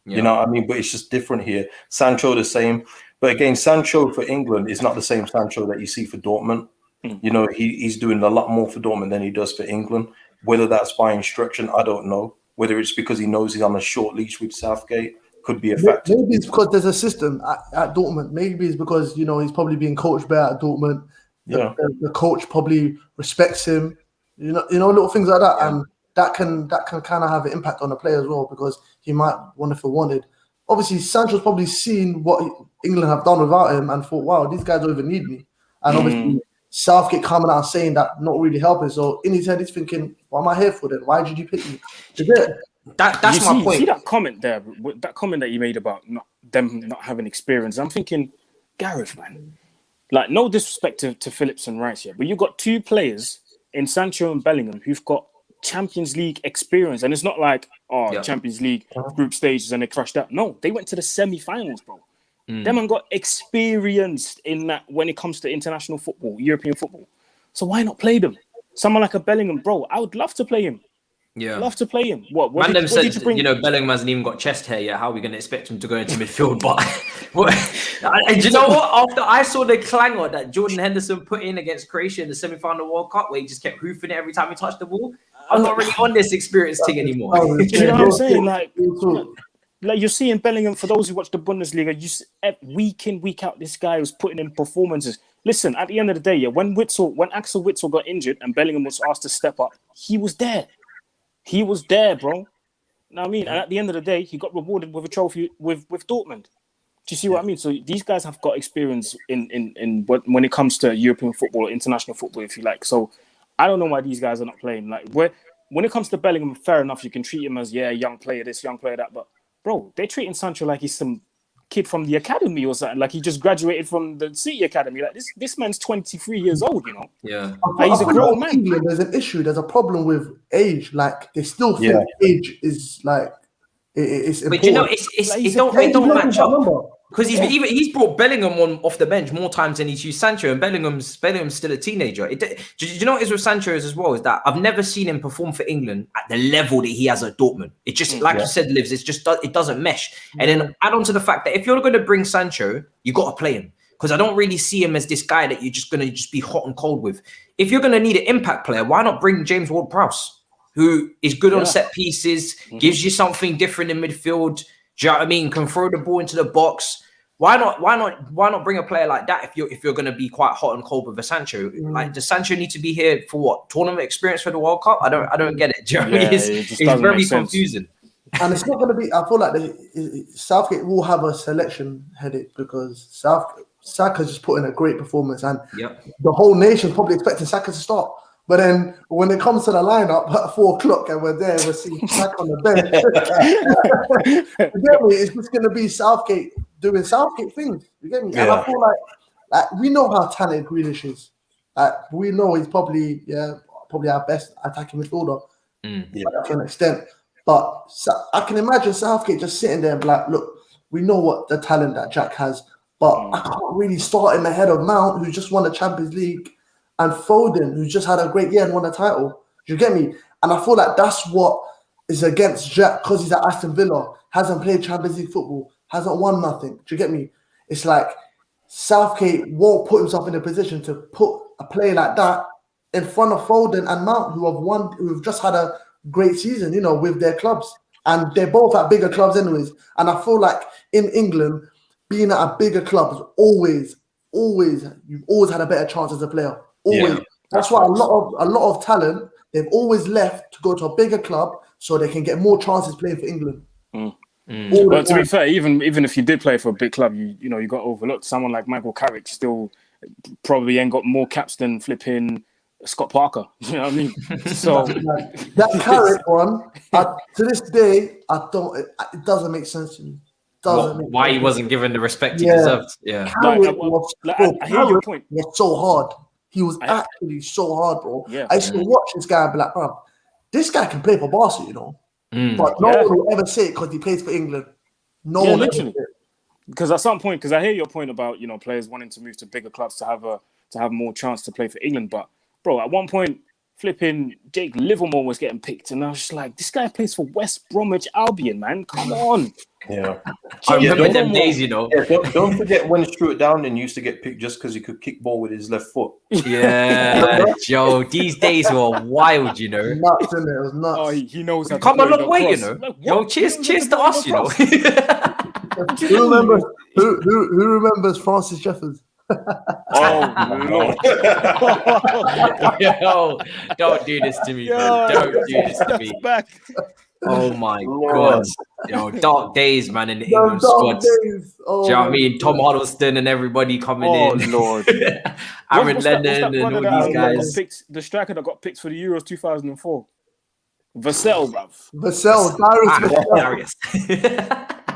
You know what I mean? But it's just different here. Sancho the same. But again, Sancho for England is not the same Sancho that you see for Dortmund. You know, he's doing a lot more for Dortmund than he does for England. Whether that's by instruction, I don't know. Whether it's because he knows he's on a short leash with Southgate, could be a factor. Maybe it's because there's a system at Dortmund. Maybe it's because, you know, he's probably being coached better at Dortmund. The coach probably respects him. You know, little things like that. And that can kind of have an impact on the player as well, because he might want to feel wanted. Obviously, Sancho's probably seen what England have done without him and thought, wow, these guys don't even need me. And obviously, Southgate coming out saying that not really helping. So in his head, he's thinking, what am I here for then? Why did you pick me? That's my point. See that comment there, that comment that you made about them not having experience. I'm thinking, Gareth, man, like, no disrespect to Phillips and Rice here, but you've got two players in Sancho and Bellingham who've got Champions League experience, and it's not like Champions League group stages and they crushed out. No, they went to the semi-finals, bro. Them man got experience in that when it comes to international football, European football. So why not play them? Someone like a Bellingham, bro, I would love to play him. Love to play him. What did you bring? You know, Bellingham hasn't even got chest hair yet. How are we going to expect him to go into midfield? But do you know what? After I saw the clangor that Jordan Henderson put in against Croatia in the semi-final World Cup, where he just kept hoofing it every time he touched the ball, I'm not really on this experience thing anymore. Do you know what I'm saying? Like you're seeing Bellingham, for those who watch the Bundesliga, week in, week out, this guy was putting in performances. Listen, at the end of the day, when Axel Witsel got injured and Bellingham was asked to step up, he was there. He was there, bro. You know what I mean? And at the end of the day, he got rewarded with a trophy with Dortmund. Do you see what I mean? So these guys have got experience in when it comes to European football or international football, if you like. So I don't know why these guys are not playing. Like, when it comes to Bellingham, fair enough, you can treat him as, young player this, young player that. But, bro, they're treating Sancho like he's some kid from the academy or something. Like he just graduated from the City Academy. Like this man's 23 years old, you know? Yeah. Like, he's a grown man. There's an issue. There's a problem with age. Like, they still think age is, like, it's important. But, you know, it don't match up. Because he's brought Bellingham on off the bench more times than he's used Sancho, and Bellingham's still a teenager. Do you know what is with Sancho as well? Is that I've never seen him perform for England at the level that he has at Dortmund. It just, like you said, Livz, it doesn't mesh. And then add on to the fact that if you're going to bring Sancho, you got to play him, because I don't really see him as this guy that you're just going to be hot and cold with. If you're going to need an impact player, why not bring James Ward-Prowse, who is good on set pieces, gives you something different in midfield? Do you know what I mean? Can throw the ball into the box. Why not bring a player like that if you're going to be quite hot and cold with a Sancho? Like, does Sancho need to be here for what? Tournament experience for the World Cup? I don't get it. Do you know what I mean? It's very confusing. And it's not going to be. I feel like Southgate will have a selection headache, because Saka's just put in a great performance, and the whole nation's probably expecting Saka to start. But then when it comes to the lineup at 4:00 and we're there, we're seeing Saka on the bench. You get me? It's just going to be Southgate doing Southgate things. You get me? Yeah. And I feel like we know how talented Grealish is. We know he's probably our best attacking midfielder to an extent. But I can imagine Southgate just sitting there and be like, look, we know what the talent that Jack has, but I can't really start him ahead of Mount, who just won the Champions League, and Foden, who just had a great year and won a title. Do you get me? And I feel like that's what is against Jack, because he's at Aston Villa, hasn't played Champions League football, hasn't won nothing. Do you get me? It's like Southgate won't put himself in a position to put a player like that in front of Foden and Mount, who've just had a great season, you know, with their clubs. And they're both at bigger clubs anyways. And I feel like in England, being at a bigger club is you've always had a better chance as a player. Always. Yeah, that's why a lot of talent, they've always left to go to a bigger club so they can get more chances playing for England. But to be fair, even if you did play for a big club, you know, you got overlooked. Someone like Michael Carrick still probably ain't got more caps than flipping Scott Parker. You know what I mean? So that Carrick one, to this day, it doesn't make sense to me. Why he wasn't given the respect he deserved? Yeah, Carrick I hear your point. Was so hard. He was actually so hard, bro. Yeah. I used to watch this guy and be like, bro, this guy can play for Barca, you know. But no one will ever say it because he plays for England. No one literally. Because at some point, because I hear your point about, you know, players wanting to move to bigger clubs to have more chance to play for England. But bro, at one point, flipping Jake Livermore was getting picked, and I was just like, this guy plays for West Bromwich Albion, man. Come on. Yeah. I remember them days, you know. Yeah, don't forget when Stuart Downing used to get picked just because he could kick ball with his left foot. Yeah, Joe. These days were wild, you know. Nuts, isn't it? It was nuts. Oh, he knows how to come a long way, you know. Like, yo, cheers to us, you know. Who remembers Francis Jeffers? Oh Lord! Yo, don't do this to me, bro. Don't do this to me. Back. Oh my God. Yo, dark days, man, in the England squad. Do you know what I mean? Tom Huddleston and everybody coming in. Oh Lord. Aaron Lennon and all these guys. The striker that got picked for the Euros 2004. Vassell, bruv. Darius.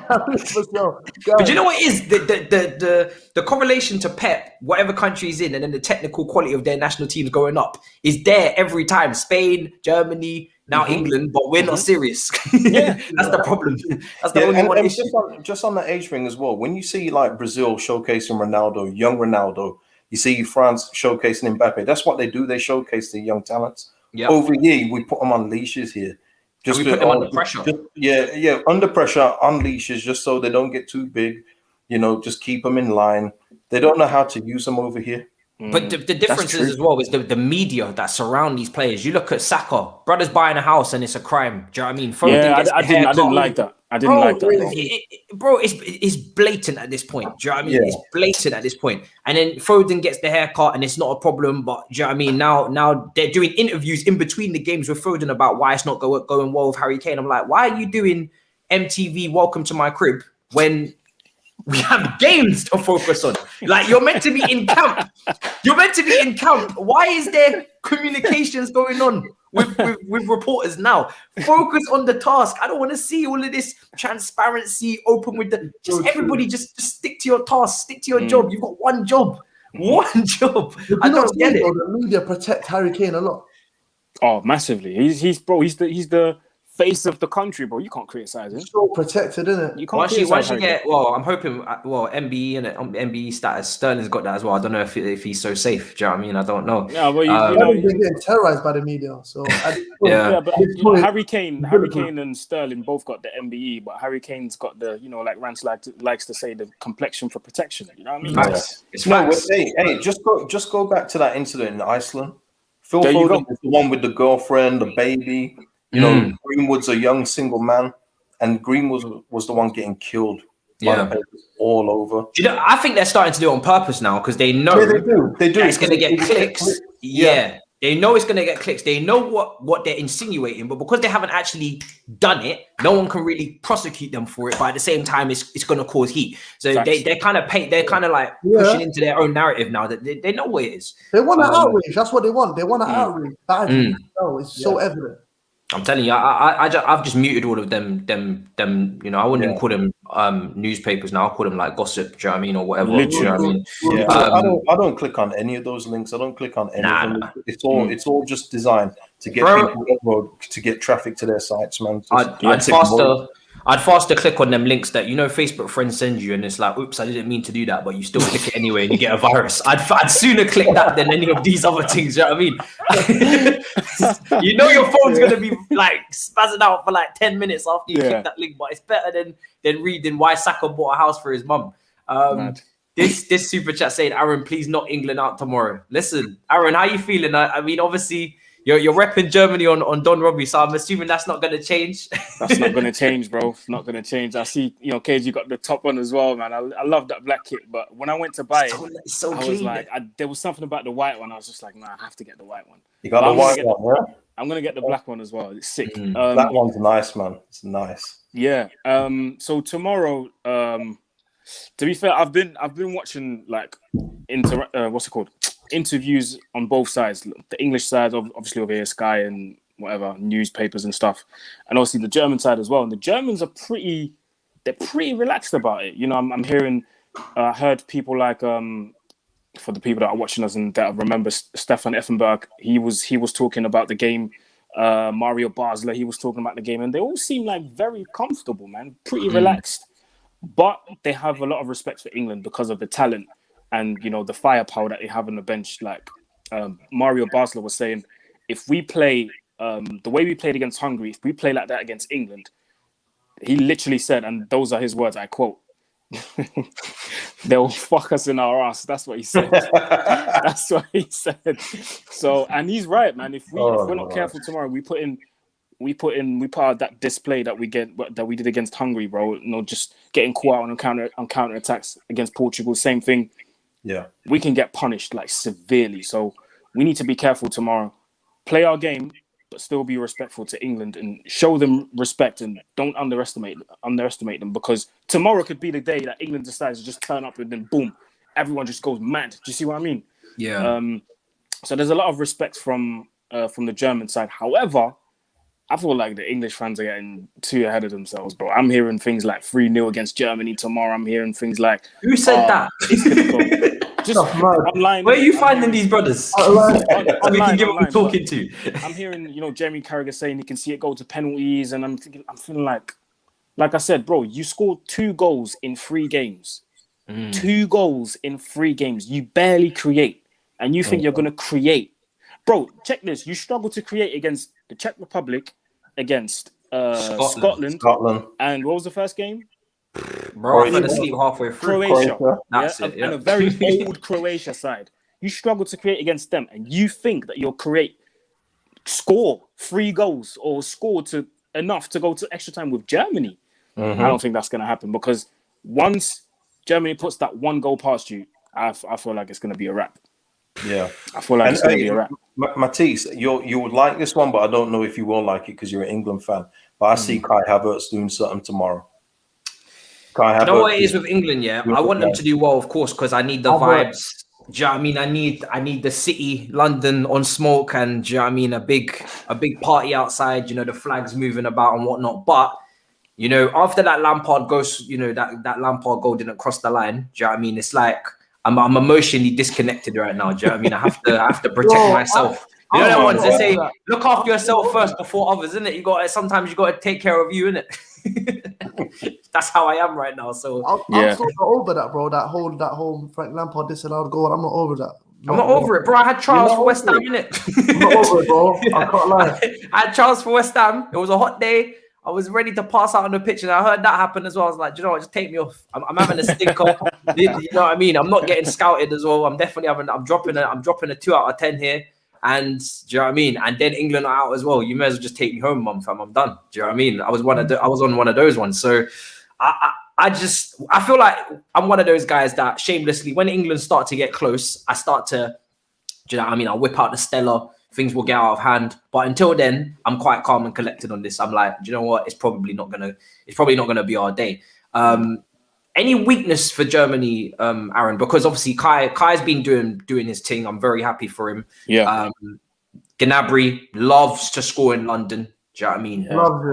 But you know what it is? The correlation to Pep, whatever country he's in, and then the technical quality of their national teams going up is there every time. Spain, Germany, now England, but we're not serious. That's the problem. That's the only one issue. Just on the age thing as well, when you see like Brazil showcasing Ronaldo, young Ronaldo, you see France showcasing Mbappe, that's what they do. They showcase the young talents. Yep. Over here, we put them on leashes here. Just we put them under pressure. Under pressure, on leashes, just so they don't get too big. You know, just keep them in line. They don't know how to use them over here. But the difference is as well is the media that surround these players. You look at Saka, brothers buying a house and it's a crime. Do you know what I mean? Foden I didn't like that. I didn't like that. Bro, it's blatant at this point. Do you know what I mean? It's blatant at this point. And then Foden gets the haircut and it's not a problem. But do you know what I mean? Now they're doing interviews in between the games with Foden about why it's not going well with Harry Kane. I'm like, why are you doing MTV Welcome to My Crib when we have games to focus on? Like, you're meant to be in camp. You're meant to be in camp. Why is there communications going on with reporters now? Focus on the task. I don't want to see all of this transparency, open with the... Everybody just stick to your task. Stick to your job. You've got one job. One job. I don't get it. The media protect Harry Kane a lot. Oh, massively. He's the face of the country, bro. You can't criticize him. So protected, isn't it? You can't criticize him. I'm hoping. MBE and MBE status. Sterling's got that as well. I don't know if he's so safe. Do you know what I mean? I don't know. Yeah, well, he's getting terrorized by the media. So but Harry Kane and Sterling both got the MBE, but Harry Kane's got the, like Rance likes to say, the complexion for protection. You know what I mean? Facts. It's facts. Hey, just go back to that incident in Iceland. Phil Foden was the one with the girlfriend, the baby. Greenwood's a young single man, and Greenwood was the one getting killed. All over. I think they're starting to do it on purpose now because they know they do. It's going to get clicks. They know it's going to get clicks. They know what they're insinuating, but because they haven't actually done it, no one can really prosecute them for it. But at the same time, it's going to cause heat. So they're kind of pushing into their own narrative now that they know what it is. They want an outrage. That's what they want. They want an outrage. It's so evident. I'm telling you, I've just muted all of them. I wouldn't even call them newspapers now. I'll call them like gossip. Do you know what I mean, or whatever? Literally, you know what I mean? I don't click on any of those links. I don't click on any of them. It's all just designed to get people to get traffic to their sites, man. I'd faster click on them links that Facebook friends send you, and it's like, oops, I didn't mean to do that, but you still click it anyway, and you get a virus. I'd sooner click that than any of these other things. You know what I mean? Your phone's gonna be like spazzing out for like 10 minutes after you click that link, but it's better than reading why Saka bought a house for his mum. This super chat saying, Aaron, please knock England out tomorrow. Listen, Aaron, how you feeling? I mean, obviously. You're repping Germany on Don Robbie, so I'm assuming that's not going to change. That's not going to change, bro. It's not going to change. I see, Kagey got the top one as well, man. I love that black kit, but when I went to buy it, I was like, there was something about the white one. I was just like, nah, I have to get the white one. You got the white one, yeah? I'm going to get the black one as well. It's sick. That one's nice, man. It's nice. Yeah. So tomorrow, to be fair, I've been watching like interviews on both sides. The English side, obviously over here, Sky and whatever, newspapers and stuff, and obviously the German side as well. And the Germans are pretty relaxed about it. I'm hearing, I heard people like, for the people that are watching us and that remember Stefan Effenberg, he was talking about the game. Mario Basler, he was talking about the game, and they all seem like very comfortable, man, pretty relaxed. But they have a lot of respect for England because of the talent and the firepower that they have on the bench. Like Mario Basler was saying, if we play the way we played against Hungary, if we play like that against England, he literally said, and those are his words, I quote, they'll fuck us in our ass. That's what he said. That's what he said. So, and he's right, man. If we're not careful tomorrow, we put out that display that we did against Hungary, bro. Just getting caught out on counter attacks against Portugal. Same thing. Yeah, we can get punished like severely. So we need to be careful tomorrow. Play our game, but still be respectful to England and show them respect and don't underestimate them, because tomorrow could be the day that England decides to just turn up and then boom, everyone just goes mad. Do you see what I mean? Yeah. So there's a lot of respect from the German side. However, I feel like the English fans are getting too ahead of themselves, bro. I'm hearing things like 3-0 against Germany tomorrow. I'm hearing things like... Who said that? Just online. Where are you finding these brothers? We can give them talking to. I'm hearing, Jeremy Carragher saying he can see it go to penalties, and I'm feeling like I said, bro, you scored 2 goals in 3 games. 2 goals in 3 games. You barely create, and you think you're going to create. Bro, check this. You struggle to create against the Czech Republic, against Scotland, and what was the first game? Bro, I fell asleep halfway through. Croatia. That's it. And a very old Croatia side. You struggle to create against them, and you think that you'll score 3 goals or score enough to go to extra time with Germany. I don't think that's going to happen, because once Germany puts that 1 goal past you, I feel like it's going to be a wrap. Yeah, I feel like it's going to be a wrap. Matisse, you would like this one, but I don't know if you will like it because you're an England fan. But I see Kai Havertz doing something tomorrow. You know what it is with England, yeah? I want them to do well, of course, because I need the vibes. Do you know what I mean? I need the city, London on smoke, and do you know what I mean? A big party outside, you know, the flags moving about and whatnot. But, you know, after that Lampard goes, you know, that Lampard goal didn't cross the line. Do you know what I mean? It's like I'm emotionally disconnected right now. Do you know what I mean? I have to protect myself. You know that ones that say, look after yourself first before others, isn't it? Sometimes you got to take care of you, innit? That's how I am right now. So I'm still not over that, bro. That whole Frank Lampard disallowed goal. I'm not over that. I'm not over it, bro. I had trials for West Ham, innit? I'm not over it, bro. I can't lie. I had trials for West Ham. It was a hot day. I was ready to pass out on the pitch, and I heard that happen as well. I was like, do you know what? Just take me off. I'm having a stinker. You know what I mean? I'm not getting scouted as well. I'm dropping a 2 out of 10 here. And do you know what I mean? And then England are out as well. You may as well just take me home, mum, fam. I'm done. Do you know what I mean? I was on one of those ones. So I feel like I'm one of those guys that shamelessly, when England start to get close, I start to, do you know what I mean? I'll whip out the Stella. Things will get out of hand. But until then, I'm quite calm and collected on this. I'm like, do you know what? It's probably not gonna be our day. Any weakness for Germany, Aaron? Because obviously Kai's been doing his thing. I'm very happy for him. Yeah. Gnabry loves to score in London. Do you know what I mean? Yeah. Loves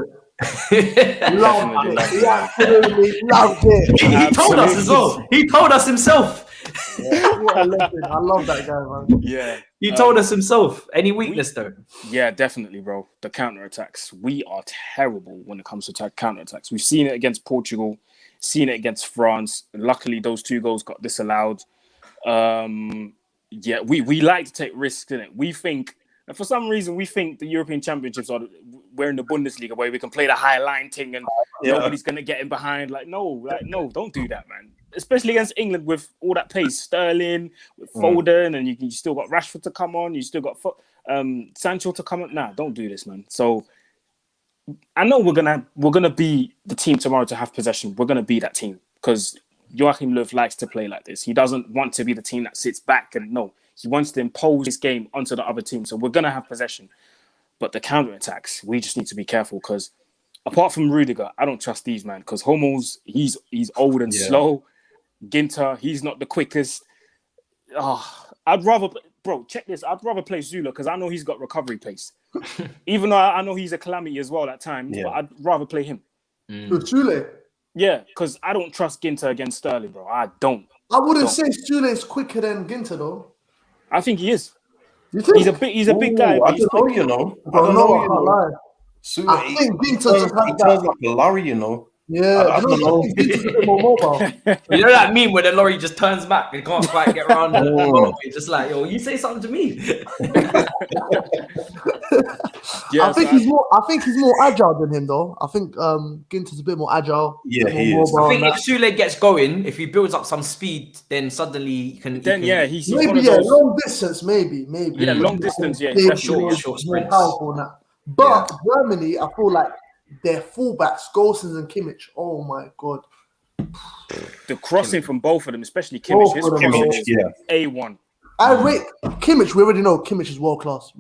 it. Loved it. He absolutely loved it. He told us as well. He told us himself. Yeah, what a legend. I love that guy, man. Yeah. He told us himself. Any weakness though? Yeah, definitely, bro. The counterattacks. We are terrible when it comes to counterattacks. We've seen it against Portugal, seen it against France. Luckily, those 2 goals got disallowed. Yeah, we like to take risks, innit? We think, and for some reason, we think the European Championships we're in the Bundesliga where we can play the high line thing and nobody's gonna get in behind. No, don't do that, man. Especially against England with all that pace, Sterling, with Foden, and you still got Rashford to come on. You still got Sancho to come on. Nah, don't do this, man. So I know we're gonna be the team tomorrow to have possession. We're gonna be that team because Joachim Löw likes to play like this. He doesn't want to be the team that sits back and he wants to impose his game onto the other team. So we're gonna have possession. But the counterattacks, we just need to be careful because apart from Rudiger, I don't trust these, man. Because Hummels, he's old and slow. Ginter, he's not the quickest. I'd rather, bro, check this. I'd rather play Zula because I know he's got recovery pace. Even though I know he's a calamity as well at times, but I'd rather play him. Sule? Yeah, because I don't trust Ginter against Sterling, bro. I don't. I wouldn't say Sule is quicker than Ginter, though. I think he is. You think? He's a big guy. I don't know, you know. I don't know, I can't lie. Sule, I think Ginter just has he turns like a lorry, you know. Yeah, I don't know. More mobile. You know that meme where the lorry just turns back and can't quite get around it's just like, yo, you say something to me. I think he's more agile than him, though. I think Ginter's a bit more agile. Yeah, he is. I think if Sule gets going, if he builds up some speed, then suddenly he can. He's maybe one of those... long distance, maybe. Yeah, long distance, short sprints. But Germany, I feel like their fullbacks, Gosens and Kimmich. Oh my god, the crossing from both of them, especially Kimmich. Kimmich, A1. I rate Kimmich. We already know Kimmich is world class.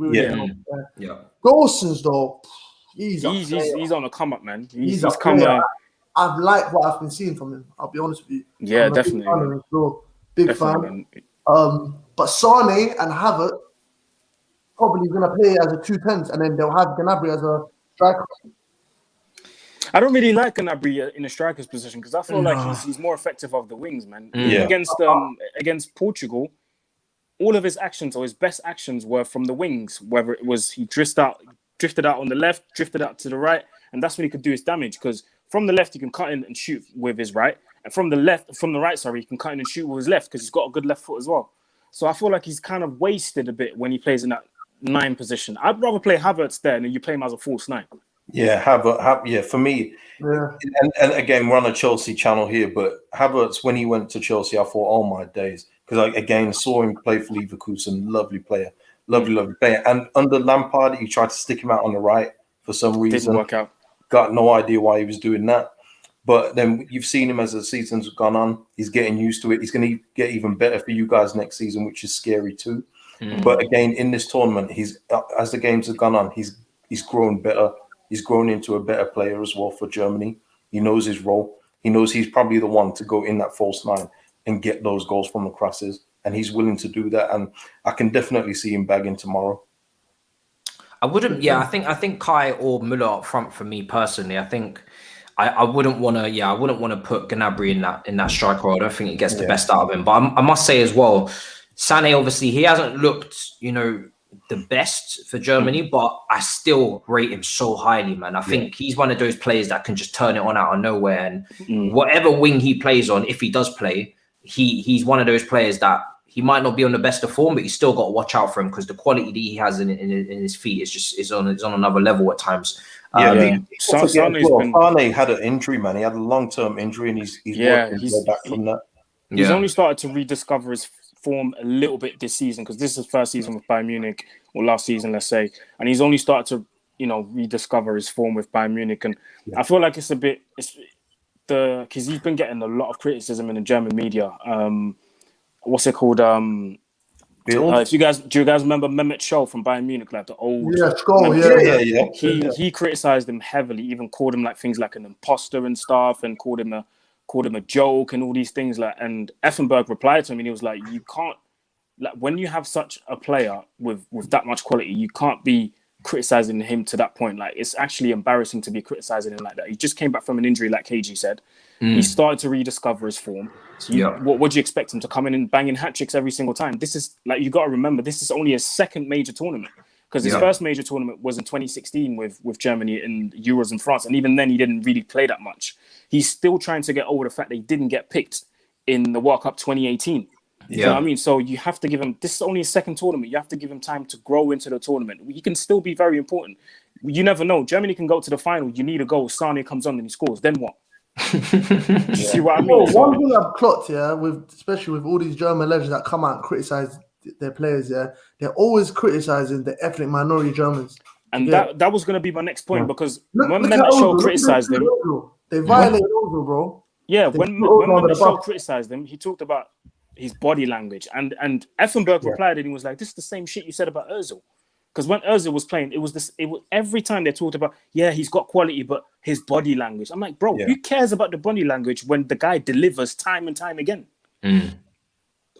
Gosens though, he's on a come up, man. He's come up. I've liked what I've been seeing from him. I'll be honest with you. Yeah, definitely. Big fan. But Sane and Havertz probably gonna play as a 2-10s, and then they'll have Gnabry as a striker. I don't really like Gnabry in a striker's position because I feel like he's more effective off the wings, man. Against Portugal, all of his actions or his best actions were from the wings. Whether it was he drifted out on the left, drifted out to the right, and that's when he could do his damage. Because from the left he can cut in and shoot with his right, and from the right, he can cut in and shoot with his left because he's got a good left foot as well. So I feel like he's kind of wasted a bit when he plays in that 9 position. I'd rather play Havertz there than you play him as a false 9. Yeah, Havertz, for me. Yeah. And again, we're on a Chelsea channel here, but Havertz, when he went to Chelsea, I thought, oh my days, because I again saw him play for Leverkusen. Lovely player. And under Lampard, he tried to stick him out on the right for some reason. Didn't work out. Got no idea why he was doing that. But then you've seen him as the season's gone on. He's getting used to it. He's going to get even better for you guys next season, which is scary too. But again, in this tournament, as the games have gone on, he's grown better. He's grown into a better player as well for Germany. He knows his role. He knows he's probably the one to go in that false nine and get those goals from the crosses. And he's willing to do that. And I can definitely see him bagging tomorrow. I wouldn't. Yeah, I think Kai or Müller up front for me personally. I think I wouldn't want to. Yeah, I wouldn't want to put Gnabry in that striker role. I don't think it gets the best out of him. But I must say as well, Sané, obviously he hasn't looked, the best for Germany, but I still rate him so highly, man. I think he's one of those players that can just turn it on out of nowhere, and whatever wing he plays on, if he does play, he's one of those players that. He might not be on the best of form, but you still got to watch out for him because the quality that he has in his feet is on another level at times. Sané had an injury, man. He had a long-term injury, and he's back from that. He's only started to rediscover his form a little bit this season because this is his first season with Bayern Munich, or last season, let's say, and he's only started to rediscover his form with Bayern Munich, and I feel like because he's been getting a lot of criticism in the German media. What's it called? Do you guys remember Mehmet Scholl from Bayern Munich, like the old? Yeah, Scholl. He criticized him heavily, even called him like things like an imposter and stuff, and called him a joke and all these things. Like, and Effenberg replied to him, and he was like, "You can't, like, when you have such a player with that much quality, you can't be criticizing him to that point. Like, it's actually embarrassing to be criticizing him like that. He just came back from an injury, like Kagey said. He started to rediscover his form. So what do you expect him to come in and banging hat tricks every single time? This is like, you got to remember, this is only his second major tournament, because his first major tournament was in 2016 with Germany in Euros in France, and even then he didn't really play that much. He's still trying to get over the fact that he didn't get picked in the World Cup 2018. You know what I mean? So you have to give him, this is only his second tournament. You have to give him time to grow into the tournament. He can still be very important. You never know. Germany can go to the final. You need a goal. Sané comes on and he scores. Then what? See what I mean? One thing I've clocked, especially with all these German legends that come out and criticize their players, they're always criticizing the ethnic minority Germans. And that was going to be my next point, because when Mehmet Scholl criticized them, they violated Ozil, bro. Yeah, when Mehmet Scholl criticized them, he talked about his body language, and Effenberg replied, and he was like, "This is the same shit you said about Ozil." Because when Ozil was playing, it was every time they talked about, he's got quality, but his body language. I'm like, bro, who cares about the body language when the guy delivers time and time again? Time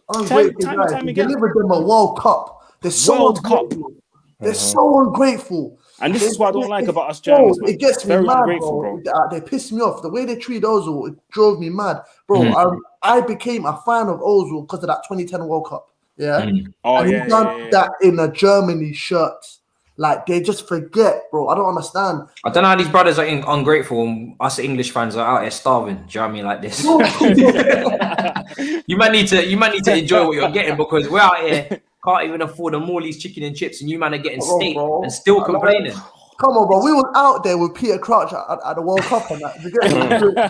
and time again. Delivered them a World Cup. They're so ungrateful. They're so ungrateful. And this is what I don't like about us Germans. It gets me mad, bro. They piss me off. The way they treat Ozil, it drove me mad. Bro, I became a fan of Ozil because of that 2010 World Cup. Yeah. And he done that in a Germany shirt. Like, they just forget, bro. I don't understand. I don't know how these brothers are ungrateful and us English fans are out here starving. Do you know what I mean? Like this. You might need to enjoy what you're getting, because we're out here, can't even afford a Morley's chicken and chips, and you man are getting steak and still complaining. Come on, bro. We was out there with Peter Crouch at the World Cup and that.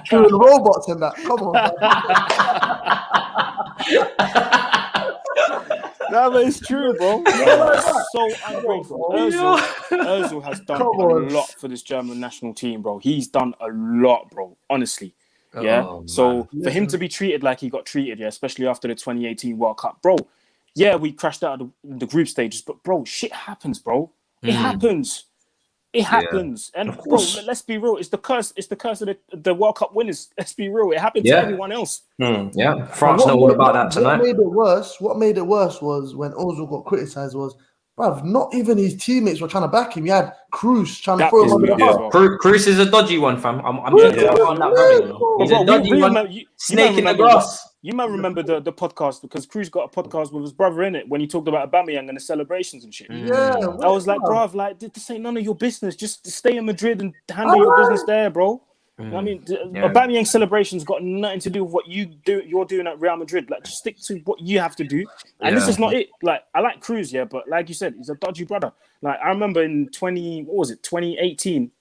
Doing the robots and that. Come on, No, but it's true, bro. So ungrateful. Ozil has done a lot for this German national team, bro. He's done a lot, bro. Honestly. So for him to be treated like he got treated, especially after the 2018 World Cup, bro. Yeah, we crashed out of the group stages, but bro, shit happens, bro. It happens. It happens. And bro, let's be real. It's the curse of the World Cup winners. Let's be real. It happened to everyone else. Yeah, France know all about that tonight. What made it worse was when Ozil got criticised was, bruv, not even his teammates were trying to back him. You had Kroos trying to throw him under the bus. Kroos is a dodgy one, fam. I'm just on that rabbit. He's a dodgy one. Snake in the grass. You might remember the podcast, because Kroos got a podcast with his brother in it when he talked about Aubameyang and the celebrations and shit. Yeah, I was like, bruv, like, this ain't none of your business. Just stay in Madrid and handle your business there, bro. I mean, Aubameyang celebrations got nothing to do with what you're doing at Real Madrid. Like, just stick to what you have to do. And this is not it. Like, I like Kroos, but like you said, he's a dodgy brother. Like, I remember in 2014,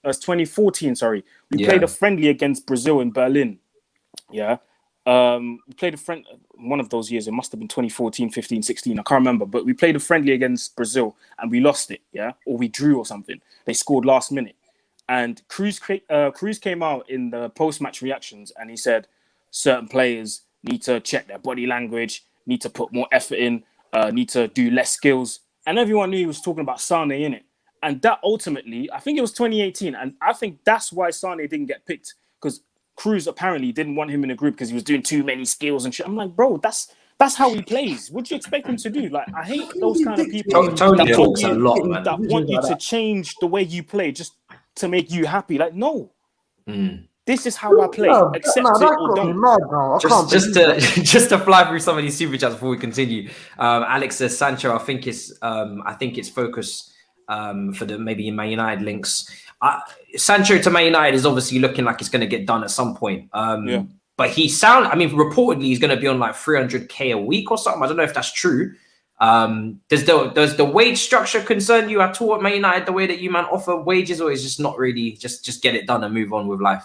we played a friendly against Brazil in Berlin. Yeah. We played a friend one of those years. It must have been 2014, 15, 16. I can't remember. But we played a friendly against Brazil and we lost it, yeah? Or we drew or something. They scored last minute. And Cruz came out in the post-match reactions and he said certain players need to check their body language, need to put more effort in, need to do less skills. And everyone knew he was talking about Sane, innit? And that ultimately, I think it was 2018. And I think that's why Sane didn't get picked. Because Cruz apparently didn't want him in the group because he was doing too many skills and shit. I'm like, bro, that's how he plays. What do you expect him to do? Like, I hate those kind of people Tony talks a lot, man. that want you to change the way you play just to make you happy. Like, no. This is how I play. Accept it or don't. Just to fly through some of these super chats before we continue. Alex says Sancho. I think it's focus for the maybe Man United links. Sancho to Man United is obviously looking like it's going to get done at some point. But reportedly he's going to be on like 300k a week or something. I don't know if that's true. Does the wage structure concern you at all at Man United, the way that you man offer wages, or is just not really just get it done and move on with life?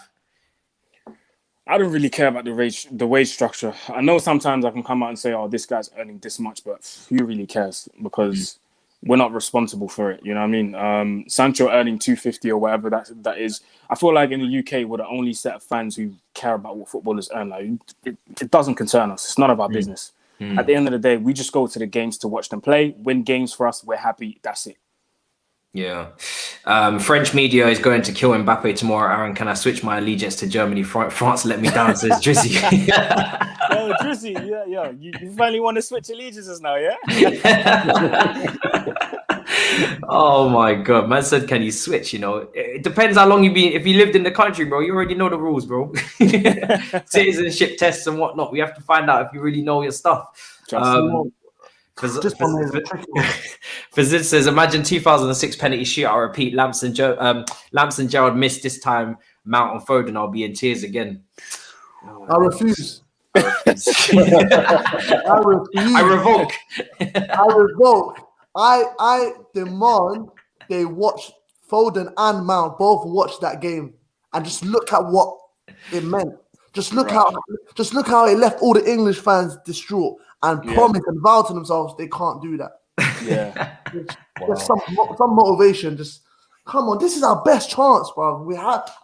I don't really care about the wage structure. I know sometimes I can come out and say, oh, this guy's earning this much, but who really cares? Because we're not responsible for it. You know what I mean? Sancho earning 250 or whatever that is. I feel like in the UK, we're the only set of fans who care about what footballers earn. Like, it doesn't concern us. It's none of our business. At the end of the day, we just go to the games to watch them play. Win games for us, we're happy. That's it. Yeah. French media is going to kill Mbappe tomorrow. Aaron, can I switch my allegiance to Germany? France let me down, says Drizzy. Oh, Drizzy, yeah. You finally want to switch allegiances now, yeah? Oh my God, man said, can you switch? You know, it depends how long if you lived in the country, bro. You already know the rules, bro. Citizenship tests and whatnot. We have to find out if you really know your stuff. Fazid says, imagine 2006 penalty shootout. I repeat, Lamps and Gerrard missed this time. Mount and Foden, I'll be in tears again. I refuse. I revoke. I demand they watch Foden and Mount both watch that game and just look at what it meant. Just look how it left all the English fans distraught and promise and vow to themselves they can't do that. Yeah. There's some motivation. Just come on, this is our best chance, bro.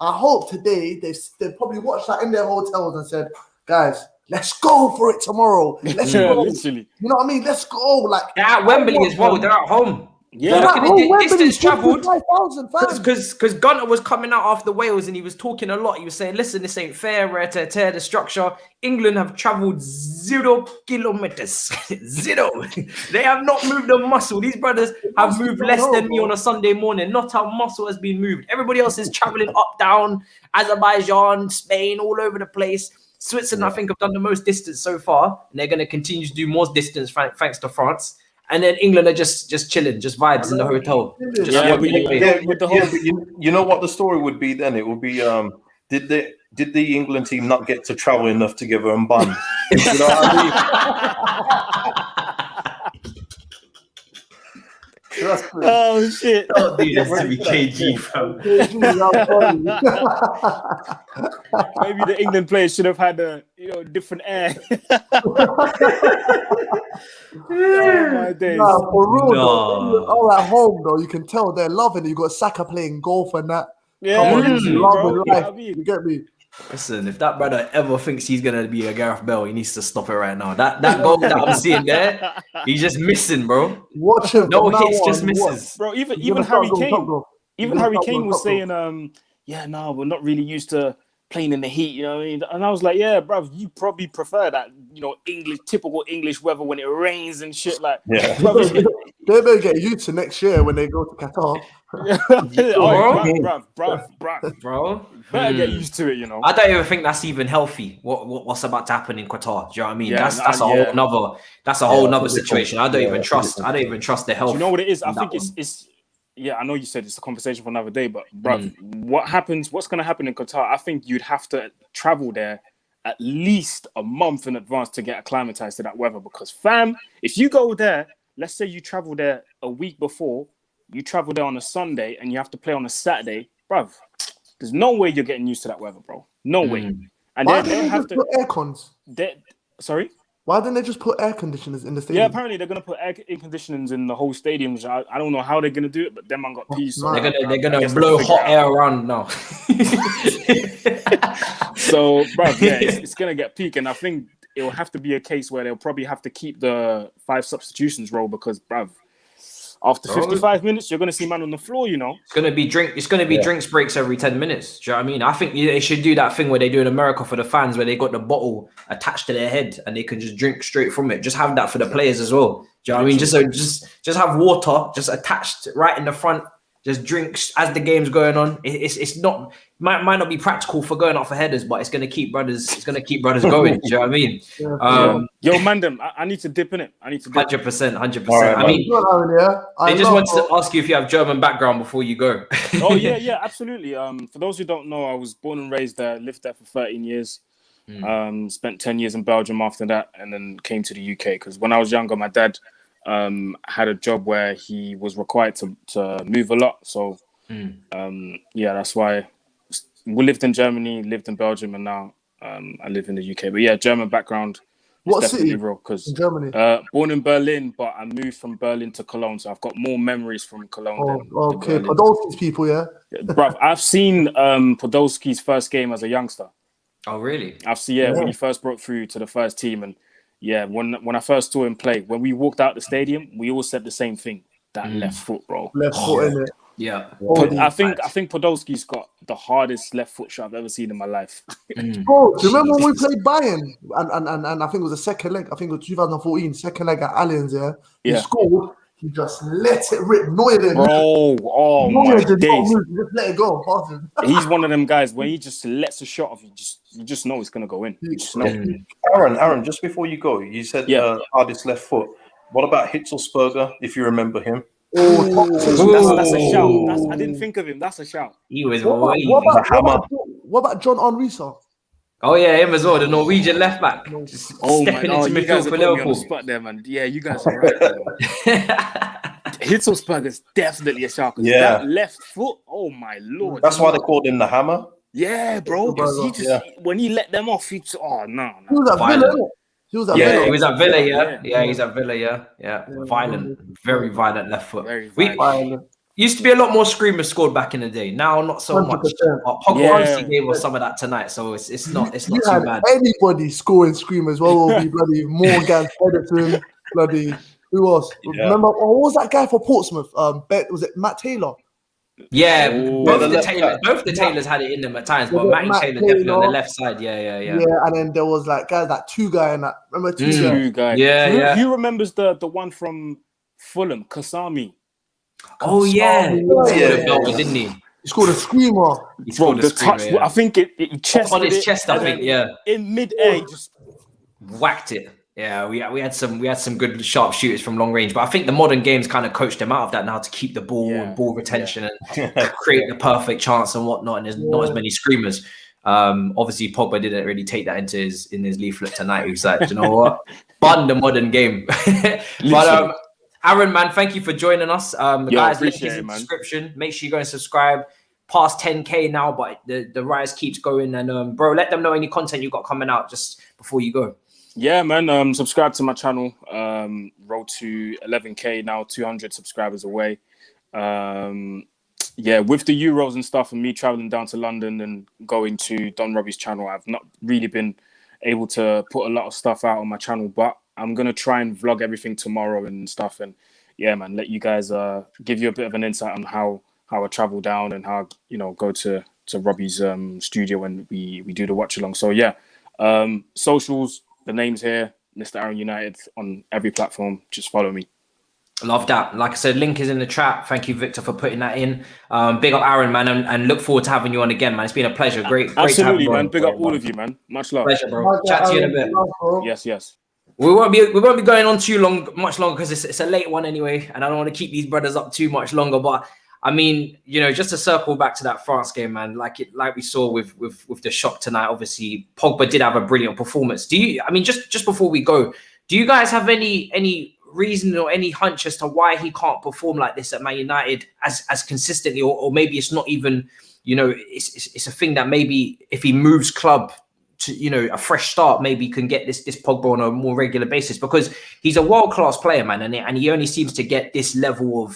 I hope today they probably watched that in their hotels and said, guys, let's go for it tomorroly. Let's go. Literally. You know what I mean? Let's go. Like they're at Wembley as well. They're at home. Yeah, look at the distance travelled. 5,000 fans. Because Gunter was coming out after Wales and he was talking a lot. He was saying, listen, this ain't fair. We're to tear the structure. England have travelled 0 kilometers. 0. They have not moved a muscle. These brothers have moved less than me on a Sunday morning. Not a muscle has been moved. Everybody else is travelling up, down, Azerbaijan, Spain, all over the place. Switzerland, I think, have done the most distance so far. And they're going to continue to do more distance thanks to France. And then England are just chilling, just vibes in the hotel. You know what the story would be then? It would be did the England team not get to travel enough together and bond? You know what I mean? Oh shit! Don't do this to me, KG, fam. Maybe the England players should have had a different air. Oh my days! Nah, for real, though, all at home though, you can tell they're loving it. You got Saka playing golf and that. Yeah, you get me. Listen, if that brother ever thinks he's gonna be a Gareth Bale, he needs to stop it right now. That goal that I'm seeing there, he's just missing, bro. Watch him. No hits, just misses. Bro, even Harry Kane. Even Harry Kane was saying, we're not really used to playing in the heat, you know what I mean? And I was like, yeah, bruv, you probably prefer that, typical English weather when it rains and shit. Like, yeah. They better get used to next year when they go to Qatar. Bro. Better get used to it, you know. I don't even think that's even healthy. What's about to happen in Qatar? Do you know what I mean? That's a whole nother situation. I don't even trust the health. Do you know what it is? I think it's I know you said it's a conversation for another day, but bruv, what's going to happen in Qatar? I think you'd have to travel there at least a month in advance to get acclimatized to that weather. Because fam, if you go there, let's say you travel there a week before, you travel there on a Sunday and you have to play on a Saturday, bruv, there's no way you're getting used to that weather, bro. No way. And Why they didn't they have just put air cons? Sorry. Why didn't they just put air conditioners in the stadium? Yeah, apparently they're gonna put air conditionings in the whole stadium. Which I don't know how they're gonna do it, but them man got peace. So they're gonna blow hot air around now. So, bro, yeah, it's gonna get peak, and I think it will have to be a case where they'll probably have to keep the 5 substitutions rule because, bruv, after 55 minutes, you're gonna see man on the floor. You know, it's gonna be drinks breaks every 10 minutes. Do you know what I mean? I think they should do that thing where they do in America for the fans, where they got the bottle attached to their head and they can just drink straight from it. Just have that for the players as well. Do you know what I mean? Just have water just attached right in the front. Just drinks as the game's going on. It's not might not be practical for going up for headers, but it's gonna keep brothers. It's gonna keep brothers going. Do you know what I mean? Yo, Mandem, I need to dip in it. 100%. Right, I mean, they just want to ask you if you have German background before you go. Oh yeah, absolutely. For those who don't know, I was born and raised there. Lived there for 13 years. Spent 10 years in Belgium after that, and then came to the UK because when I was younger, my dad had a job where he was required to move a lot. So that's why we lived in Germany, lived in Belgium, and now I live in the UK. But yeah, German background. What city? Because in Germany. Born in Berlin, but I moved from Berlin to Cologne, so I've got more memories from Cologne. Okay, Podolski's people, yeah. Bruv, I've seen Podolski's first game as a youngster. Oh, really? I've seen when he first broke through to the first team, and when I first saw him play, when we walked out the stadium, we all said the same thing: that left foot, bro. Left foot, innit? Yeah. I think Podolski's got the hardest left foot shot I've ever seen in my life. Bro, do you remember when we played Bayern and I think it was the second leg? I think it was 2014, second leg at Allianz, He scored. He just let it rip. Neuer didn't. Bro, oh my days. Just let it go. He's one of them guys when he just lets a shot off, you just know it's gonna go in. You just know. Aaron, just before you go, you said hardest left foot. What about Hitzelsperger, if you remember him? That's a shout. I didn't think of him. That's a shout. He was what about John Henry? Oh yeah, him as well, the Norwegian left back. Just stepping into you guys midfield are for putting me on the Liverpool. spot there, man. Yeah, you guys are right. Hitzelsperger's definitely a shout. Yeah, that left foot. Oh my lord. That's why they called him the Hammer. Yeah, bro. Because when he let them off, He was at Villa. He was at Villa. He's at Villa. Yeah. Violent, very violent left foot. Very violent. Used to be a lot more screamers scored back in the day. Now not so 100%. much. But Pogba gave us some of that tonight, so it's not too bad. Anybody scoring screamers, will be bloody Morgan, Edison, bloody who else? Yeah. Remember what was that guy for Portsmouth? Was it Matt Taylor? Yeah, both the Taylors had it in them at times, but Matt Taylor definitely on the left side. Yeah. Yeah, and then there was like guys, that two guy and that. Remember two guy? Yeah. Who remembers the one from Fulham, Kasami? Oh yeah, didn't he? He scored a screamer. He scored a screamer, touch. I think it chested on his chest. I think in mid-air, he just whacked it. Yeah, we had some good sharp shooters from long range, but I think the modern games kind of coached them out of that now to keep the ball and ball retention and create the perfect chance and whatnot. And there's not as many screamers. Obviously, Pogba didn't really take that in his leaflet tonight. He was like, you know what, bun the modern game. But Aaron, man, thank you for joining us. Guys, link is in the description. Make sure you go and subscribe. Past 10K now, but the rise keeps going. And bro, let them know any content you got coming out just before you go. Yeah, man. Subscribe to my channel. Road to 11K now, 200 subscribers away. With the Euros and stuff, and me traveling down to London and going to Don Robbie's channel, I've not really been able to put a lot of stuff out on my channel, but I'm gonna try and vlog everything tomorrow and stuff. And yeah, man, let you guys give you a bit of an insight on how I travel down and how go to Robbie's studio when we do the watch along. So yeah, socials. The name's here, MrAaronUTD on every platform. Just follow me. Love that. Like I said, link is in the chat. Thank you, Victor, for putting that in. Big up Aaron, man, and look forward to having you on again, man. It's been a pleasure. Great Absolutely, to have you man. on. Big up all of you, man. Much love. Pleasure, bro. Chat to you in a bit. Yes. We won't be going on much longer because it's a late one anyway, and I don't want to keep these brothers up too much longer. But I mean, just to circle back to that France game, man, like we saw with the shock tonight. Obviously, Pogba did have a brilliant performance. Just before we go, do you guys have any reason or any hunch as to why he can't perform like this at Man United as consistently, or maybe it's not even, it's a thing that maybe if he moves club, to a fresh start maybe can get this Pogba on a more regular basis, because he's a world-class player, man, and he only seems to get this level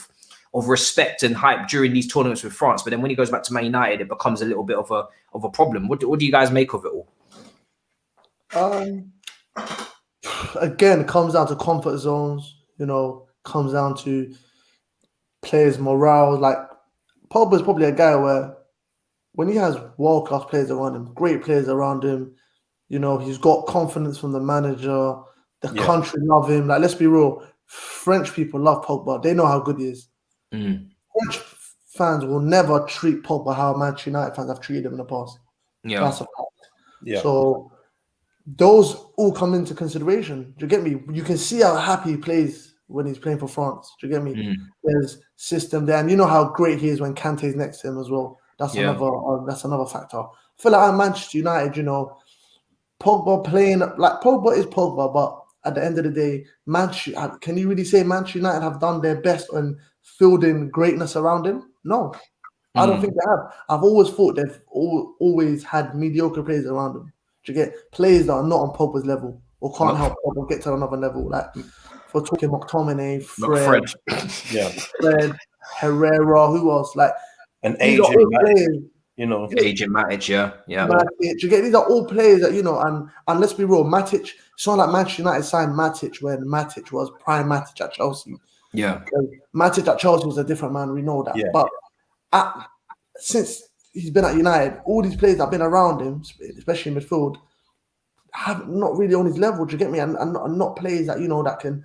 of respect and hype during these tournaments with France. But then when he goes back to Man United, it becomes a little bit of a problem. What do you guys make of it all? Again, it comes down to comfort zones, comes down to players' morale. Like, Pogba's probably a guy where when he has world-class players around him, great players around him, he's got confidence from the manager, the country love him. Like, let's be real, French people love Pogba. They know how good he is. French fans will never treat Pogba how Manchester United fans have treated him in the past. Yeah. That's a fact. Yeah. So those all come into consideration. Do you get me? You can see how happy he plays when he's playing for France. Do you get me? There's system there, and you know how great he is when Kante's next to him as well. That's another factor. I feel like at Manchester United, Pogba playing like Pogba is Pogba, but at the end of the day, can you really say Manchester United have done their best on fielding greatness around him? No, I don't think they have. I've always thought they've always had mediocre players around them. Do you get players that are not on Pogba's level or can't help Pogba get to another level? Like, for talking McTominay, Fred, Herrera, who else? Like, an agent, Agent Matic, yeah. Matic, you get, these are all players that and let's be real, Matic. It's not like Manchester United signed Matic when Matic was prime Matic at Chelsea. Yeah, Matic at Chelsea was a different man. We know that. Yeah. But since he's been at United, all these players that have been around him, especially in midfield, have not really on his level. Do you get me? And not players that that can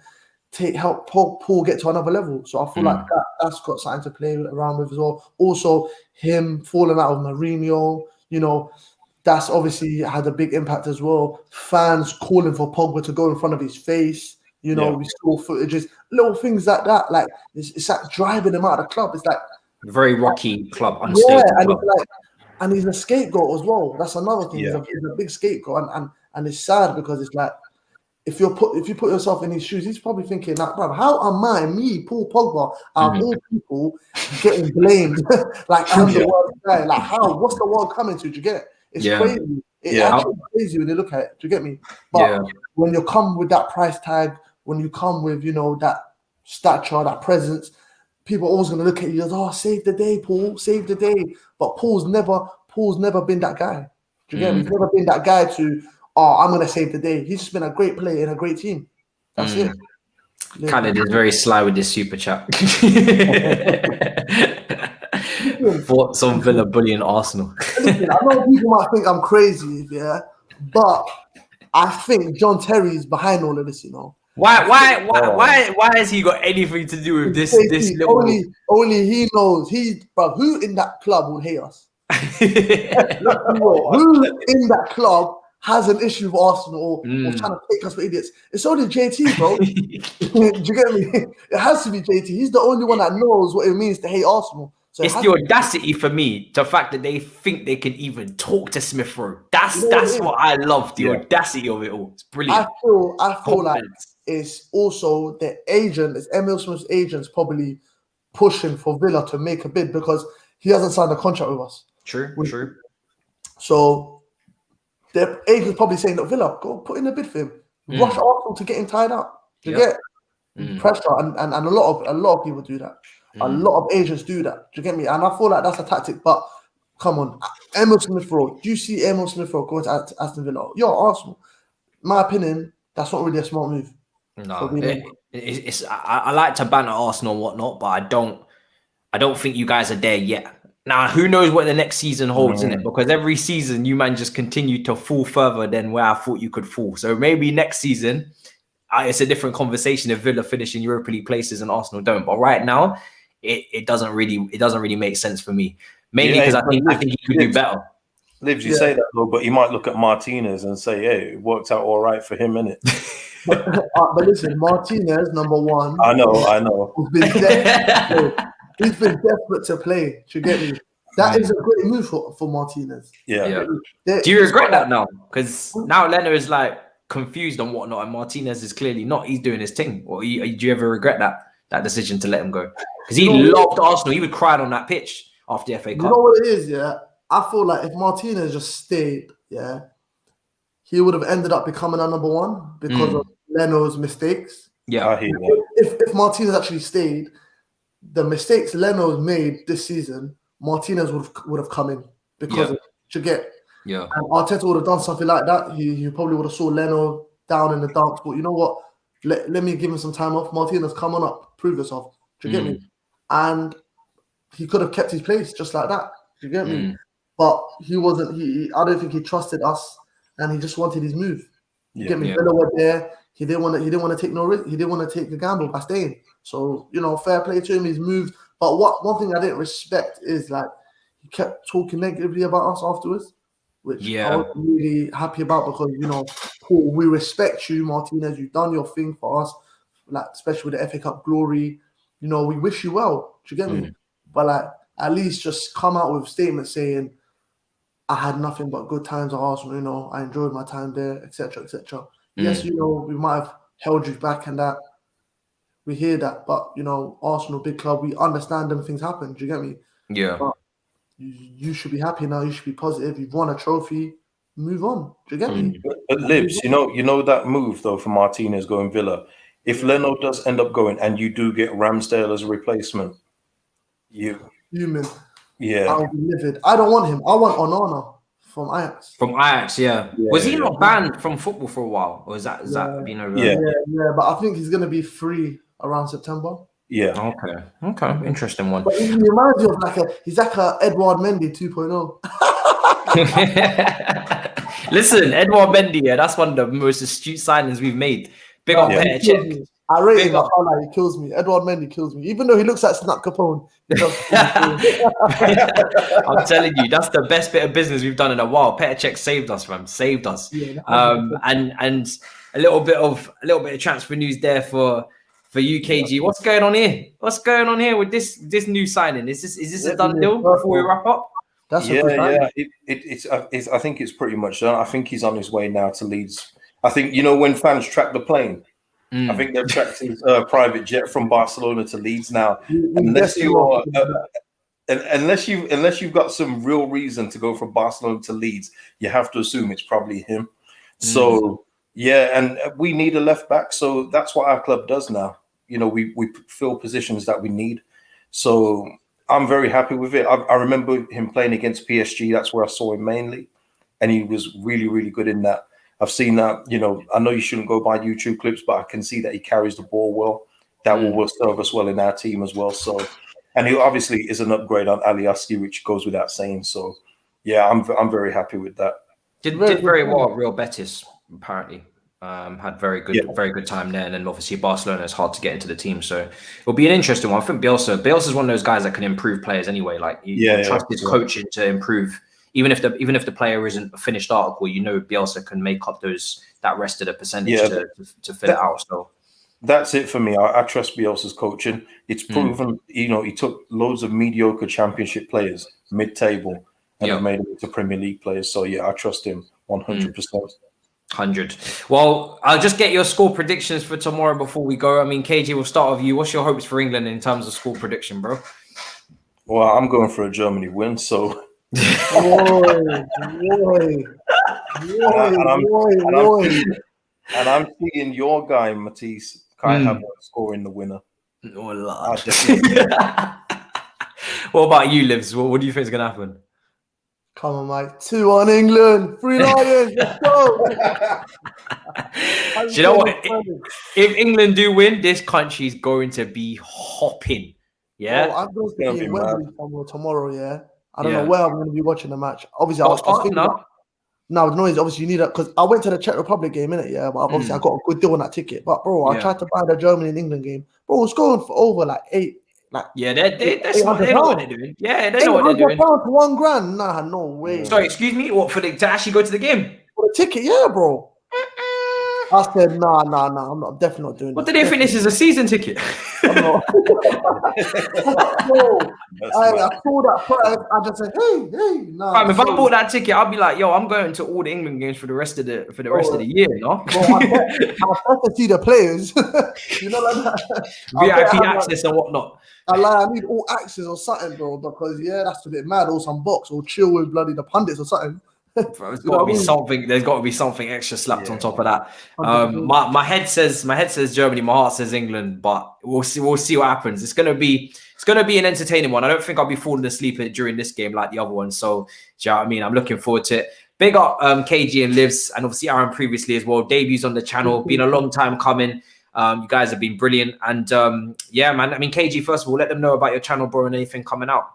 help Paul get to another level. So I feel like that's got something to play around with as well. Also, him falling out of Mourinho, that's obviously had a big impact as well. Fans calling for Pogba to go in front of his face. We saw footages, little things like that. Like, it's like driving him out of the club. It's like very rocky club, unstable club. And he's a scapegoat as well. That's another thing. Yeah. He's a big scapegoat, and it's sad because it's like, if you put yourself in his shoes, he's probably thinking, like, bro, how am me, Paul Pogba, of all people, getting blamed? Like, I'm the world guy. Like, how? What's the world coming to? Do you get it? It's crazy. It's actually crazy when you look at it. Do you get me? But when you come with that price tag, when you come with, that stature, that presence, people are always going to look at you as, oh, save the day, Paul, save the day. But Paul's never been that guy. Do you get me? He's never been that guy to, I'm going to save the day. He's just been a great player in a great team. That's it. Yeah. Khaled is very sly with this super chat. Thoughts on Villa bullying Arsenal? Listen, I know people might think I'm crazy, but I think John Terry's behind all of this, Why has he got anything to do with this little... Only he knows. Who in that club would hate us? Who in that club has an issue with Arsenal or trying to take us for idiots? It's only JT, bro. Do you get me? It has to be JT. He's the only one that knows what it means to hate Arsenal. So it's the audacity for me, the fact that they think they can even talk to Smith Rowe. That's what I love, the audacity of it all. It's brilliant. I feel like it's also the agent, it's Emil Smith's agents probably pushing for Villa to make a bid because he hasn't signed a contract with us. True. So the agent's probably saying, look, Villa, go put in a bid for him. Rush Arsenal to get him tied up. To get pressure. And a lot of people do that. A lot of agents do that. Do you get me? And I feel like that's a tactic. But come on, Emil Smith Rowe. Do you see Emil Smith Rowe going to Aston Villa? You're Arsenal. My opinion, that's not really a smart move. No, I like to banter Arsenal and whatnot, but I don't think you guys are there yet. Now, who knows what the next season holds in it? Because every season you man just continue to fall further than where I thought you could fall. So maybe next season it's a different conversation if Villa finish in Europa League places and Arsenal don't. But right now, it doesn't really make sense for me. Mainly because I think he could do better. Livz, you say that though, but you might look at Martinez and say, "Hey, it worked out all right for him, innit?" But listen, Martinez, number one. I know. He's been desperate to play. Do you get me? That is a great move for Martinez. Yeah. Do you regret that now? Because now Leno is like confused on whatnot, and Martinez is clearly not. He's doing his thing. Or do you ever regret that decision to let him go? Because he loved Arsenal. He would cry on that pitch after the FA Cup. You know what it is, I feel like if Martinez just stayed, he would have ended up becoming our number one because of Leno's mistakes. Yeah. I hear that. If Martinez actually stayed, the mistakes Leno's made this season, Martinez would have come in because of Southgate. Yeah. And Arteta would have done something like that. He probably would have saw Leno down in the dumps. But you know what? Let me give him some time off. Martinez, come on up, prove yourself. Do you get me? And he could have kept his place just like that. Do you get me? But he wasn't. I don't think he trusted us, and he just wanted his move. You get me? Villa were there. He didn't want to take no risk. He didn't want to take the gamble by staying. So fair play to him. He's moved. But one thing I didn't respect is like he kept talking negatively about us afterwards, which I was really happy about because Paul, we respect you, Martinez. You've done your thing for us, like especially with the FA Cup glory. We wish you well. Do you get me? But like at least just come out with statements saying, I had nothing but good times at Arsenal. I enjoyed my time there, etc., etc. Yes, we might have held you back and that. We hear that, but Arsenal, big club, we understand them things happen. Do you get me? Yeah. But you should be happy now. You should be positive. You've won a trophy. Move on. Do you get me? But Livz, you know that move though for Martinez going Villa. If Leno does end up going and you do get Ramsdale as a replacement, Human. Yeah. I'll be livid. I don't want him. I want Onana from Ajax. From Ajax, Was he not banned from football for a while? Or is that been over? Yeah, but I think he's going to be free around September. Yeah. Okay. Interesting one. But he reminds me of he's like a Edouard Mendy 2.0. Listen, Edouard Mendy, that's one of the most astute signings we've made. Big up Petr Cech. I rate him. I can't lie, he kills me. Edouard Mendy kills me. Even though he looks like Snap Capone. I'm telling you, that's the best bit of business we've done in a while. Petr Cech saved us, fam. Saved us. Yeah, and a little bit of transfer news there for UKG. What's going on here? What's going on here with this new signing? Is this a done deal before we wrap up? That's It's I think it's pretty much done. I think he's on his way now to Leeds. I think when fans track the plane, I think they've tracked his private jet from Barcelona to Leeds now. Unless you've got some real reason to go from Barcelona to Leeds, you have to assume it's probably him. So and we need a left back. So that's what our club does now. We fill positions that we need. So I'm very happy with it. I remember him playing against PSG. That's where I saw him mainly, and he was really, really good in that. I've seen that, I know you shouldn't go by YouTube clips, but I can see that he carries the ball well. That will serve us well in our team as well. So, and he obviously is an upgrade on Alioski, which goes without saying. So, yeah, I'm very happy with that. Did very well at Real Betis, apparently. Had very good time there. And then obviously Barcelona is hard to get into the team. So it'll be an interesting one. I think Bielsa is one of those guys that can improve players anyway. Like you trust his coaching to improve. Even if the player isn't a finished article, Bielsa can make up that rest of the percentage to fill it out. So that's it for me. I trust Bielsa's coaching. It's proven. He took loads of mediocre championship players, mid-table, and have made them into Premier League players. So I trust him 100%. 100. Well, I'll just get your score predictions for tomorrow before we go. I mean, KG, we'll start with you. What's your hopes for England in terms of score prediction, bro? Well, I'm going for a Germany win. So. And I'm seeing your guy Matisse Kai Havertz scoring the winner. Oh, Lord. What about you, Livz? What do you think is gonna happen? Come on, mate. 2-1 England. 3 Lions. Let's go. Do you know what? If England do win, this country's going to be hopping. Yeah. I'm going to be in Wembley tomorrow. Yeah. I don't know where I'm going to be watching the match. Obviously, I was thinking no, the noise. Obviously, you need that because I went to the Czech Republic game, innit? Yeah, but obviously, I got a good deal on that ticket. But bro, I tried to buy the Germany and England game. Bro, it's going for over like 8. They're smart. They know what they're doing. Yeah, they know what they're doing. £800 for £1,000? Nah, no way. Sorry, excuse me. What to actually go to the game? For the ticket, yeah, bro. I said, nah, I'm definitely not doing What do they think this is a season ticket? I saw that price. I just said, hey, nah. If I bought that ticket, I'd be like, yo, I'm going to all the England games for the rest of the year, no? I'll have to see the players. Like that. VIP access and whatnot. I need all access or something, bro, because that's a bit mad, or some box, or chill with bloody the pundits or something. There's got to be something. There's got to be something extra slapped on top of that. 100%. My head says Germany. My heart says England. But we'll see. We'll see what happens. It's gonna be an entertaining one. I don't think I'll be falling asleep during this game like the other one. So, do you know what I mean? I'm looking forward to it. Big up Kagey and Livz, and obviously Aaron previously as well. Debuts on the channel. Been a long time coming. You guys have been brilliant. And yeah, man. I mean, Kagey, first of all, let them know about your channel, bro, and anything coming out.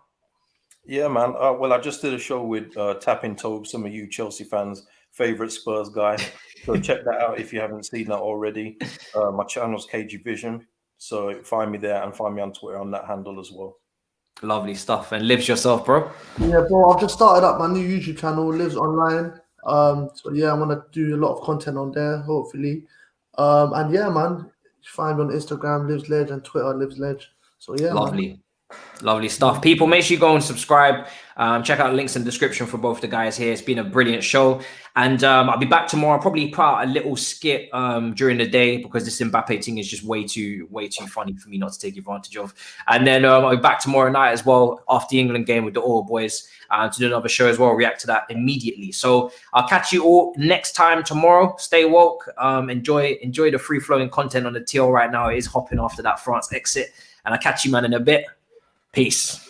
Yeah, man. Well, I just did a show with Tapping Tobe, some of you Chelsea fans' favorite Spurs guy. So check that out if you haven't seen that already. My channel's KG Vision. So find me there and find me on Twitter on that handle as well. Lovely stuff. And Livz yourself, bro. Yeah, bro. I've just started up my new YouTube channel, Livz Online. So yeah, I'm gonna do a lot of content on there, hopefully. And yeah, man, find me on Instagram, Livz Ledge, and Twitter, Livz Ledge. So yeah, lovely. Man. Lovely stuff. People, make sure you go and subscribe. Check out the links in the description for both the guys here. It's been a brilliant show. And I'll be back tomorrow. I'll probably put out a little skit during the day because this Mbappe thing is just way too funny for me not to take advantage of. And then I'll be back tomorrow night as well after the England game with the All Boys to do another show as well. React to that immediately. So I'll catch you all next time tomorrow. Stay woke. Enjoy the free-flowing content on the TL right now. It is hopping after that France exit. And I'll catch you, man, in a bit. Peace.